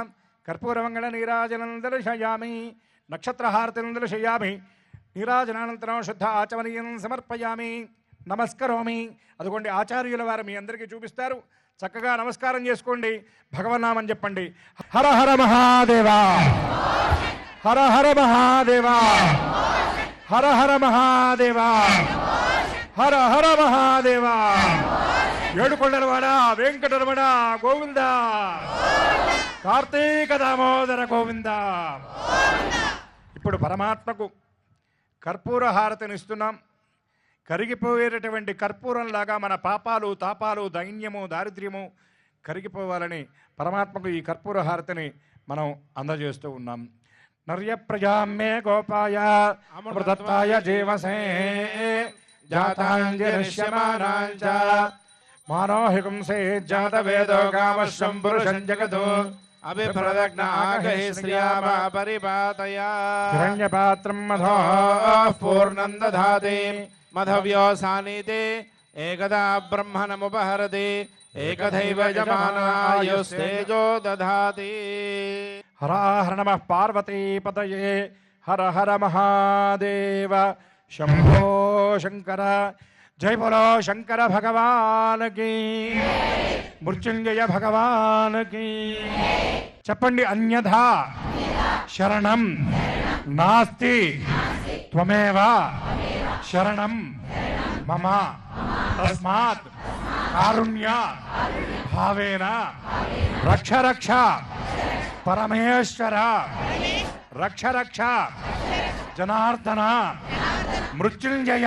[SPEAKER 4] కర్పూరమంగళ నీరాజనం దర్శయామి, నక్షత్రహారతిని దర్శయామి, నీరాజనానంతరం శుద్ధ ఆచమనీయం సమర్పయామి, నమస్కరోమి. అదిగోండి ఆచార్యుల వారు మీ అందరికీ చూపిస్తారు. చక్కగా నమస్కారం చేసుకోండి, భగవన్నామం చెప్పండి. హర హర మహాదేవా, హర హర మహాదేవా, హర హర మహాదేవా, హర హర మహాదేవా. ఏడుకొండలవాడ వెంకటరమణ గోవింద, కార్తీక దామోదర గోవింద. ఇప్పుడు పరమాత్మకు కర్పూర హారతినిస్తున్నాం. కరిగిపోయేటటువంటి కర్పూరంలాగా మన పాపాలు, తాపాలు, దైన్యము, దారిద్ర్యము కరిగిపోవాలని పరమాత్మకు ఈ కర్పూర హారతిని మనం అందజేస్తూ ఉన్నాం. నర్య ప్రజామ్మే గోపాయ అమృతత్వాయ జీవసే జాతాంజనిష్యమానాంచ మానోహికంసే జాత వేదో కామశ్వం పురుషం జగతో
[SPEAKER 5] అభిప్రదగ్నాగై శ్రియామ పరిపాతయా
[SPEAKER 4] హిరణ్యపాత్రం మధో
[SPEAKER 5] పూర్ణం దధాతి మధవ్యోసానీతే ఏకదా బ్రహ్మణముపహరతి ఏకథైవ యజమానాయుస్తేజో దధాతి.
[SPEAKER 4] హర హర నమః పార్వతీపతయే హర హర మహాదేవ శంభో శంకర. జై బోలో శంకర భగవాన్ కి, మృత్యుంజయ భగవాన్ కి. చెప్పండి, అన్యథా శరణం నాస్తి త్వమేవ శరణం మమ తస్మాత్ కారుణ్య భావేన రక్ష రక్ష పరమేశ్వర, రక్ష రక్ష జనార్దన, మృత్యుంజయ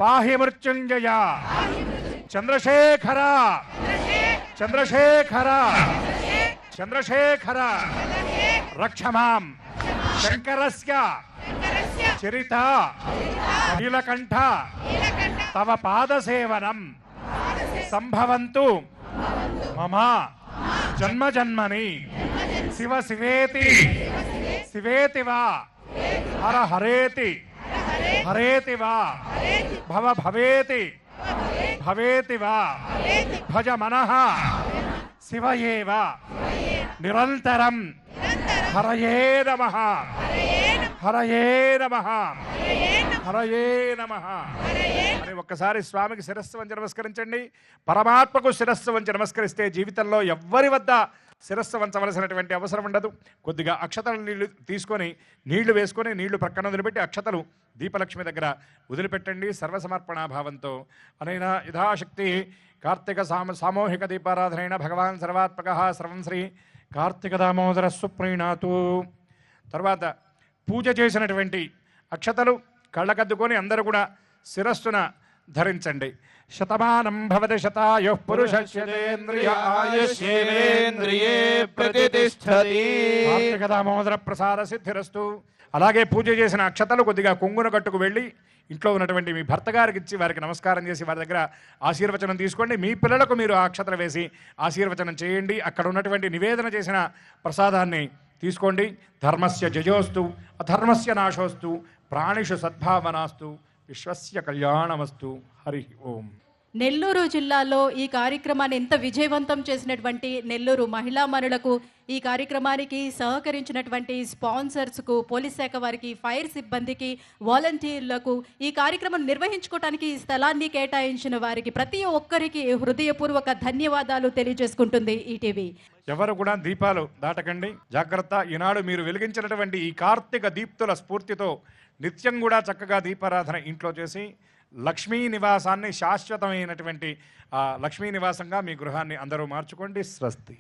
[SPEAKER 4] పాహి మృత్యుంజయ, చంద్రశేఖర చంద్రశేఖర చంద్రశేఖర, రక్ష మాం శంకరస్య చరిత నీలకంఠ తవ పాదసేవనం సంభవంతు మమ జన్మ జన్మని. శివ శివేతి శివేతి వా, హర హరేతి హరేతి వా, భవ భవేతి భవేతి వా, భజ మనః శివ ఏవ నిరంతరం. హరయే నమః హరయే నమః హరయే నమః అని ఒక్కసారి స్వామికి శిరస్సు వంచి నమస్కరించండి. పరమాత్మకు శిరస్సు వంచి నమస్కరిస్తే జీవితంలో ఎవ్వరి వద్ద శిరస్సు వంచవలసినటువంటి అవసరం ఉండదు. కొద్దిగా అక్షతలు నీళ్లు తీసుకొని నీళ్లు వేసుకొని నీళ్లు ప్రక్కన వదిలిపెట్టి అక్షతలు దీపలక్ష్మి దగ్గర వదిలిపెట్టండి సర్వసమర్పణాభావంతో. అనైనా యథాశక్తి కార్తీక సామూహిక దీపారాధనైన భగవాన్ సర్వాత్మక సర్వం శ్రీ కార్తీక దామోదర సుప్రీణాతు. తర్వాత పూజ చేసినటువంటి అక్షతలు కళ్ళకద్దుకొని అందరూ కూడా శిరస్సున ధరించండి. శతమానం భవతి శతాయుః పురుషస్యేంద్రియ
[SPEAKER 5] ఆయుష్యేంద్రియే ప్రతిష్ఠతి.
[SPEAKER 4] కార్తీక దామోదర ప్రసాద సిద్ధిరస్తు. అలాగే పూజ చేసిన అక్షతలు కొద్దిగా కొంగున కట్టుకు వెళ్ళి ఇంట్లో ఉన్నటువంటి మీ భర్త గారికి ఇచ్చి వారికి నమస్కారం చేసి వారి దగ్గర ఆశీర్వచనం తీసుకోండి. మీ పిల్లలకు మీరు ఆ అక్షతలు వేసి ఆశీర్వచనం చేయండి. అక్కడ ఉన్నటువంటి నివేదన చేసిన ప్రసాదాన్ని తీసుకోండి. ధర్మస్య జయోస్తు అధర్మస్య నాశోస్తు ప్రాణిషు సద్భావనాస్తు విశ్వస్య కళ్యాణమస్తు. హరి ఓం.
[SPEAKER 2] నెల్లూరు జిల్లాలో ఈ కార్యక్రమాన్ని ఎంత విజయవంతం చేసినటువంటి నెల్లూరు మహిళామణులకు, ఈ కార్యక్రమానికి సహకరించినటువంటి స్పాన్సర్స్కు, పోలీస్ శాఖ వారికి, ఫైర్ సిబ్బందికి, వాలంటీర్లకు, ఈ కార్యక్రమం నిర్వహించుకోవడానికి ఈ స్థలాన్ని కేటాయించిన వారికి ప్రతి ఒక్కరికి హృదయపూర్వక ధన్యవాదాలు తెలియజేసుకుంటుంది ఈటీవీ.
[SPEAKER 4] ఎవరు కూడా దీపాలు దాటకండి, జాగ్రత్త. ఈనాడు మీరు వెలిగించినటువంటి ఈ కార్తీక దీప్తుల స్ఫూర్తితో నిత్యం కూడా చక్కగా దీపారాధన ఇంట్లో చేసి లక్ష్మీ నివాసాన్ని శాశ్వతమైనటువంటి లక్ష్మీ నివాసంగా మీ గృహాన్ని అందరూ మార్చుకోండి. స్వస్తి.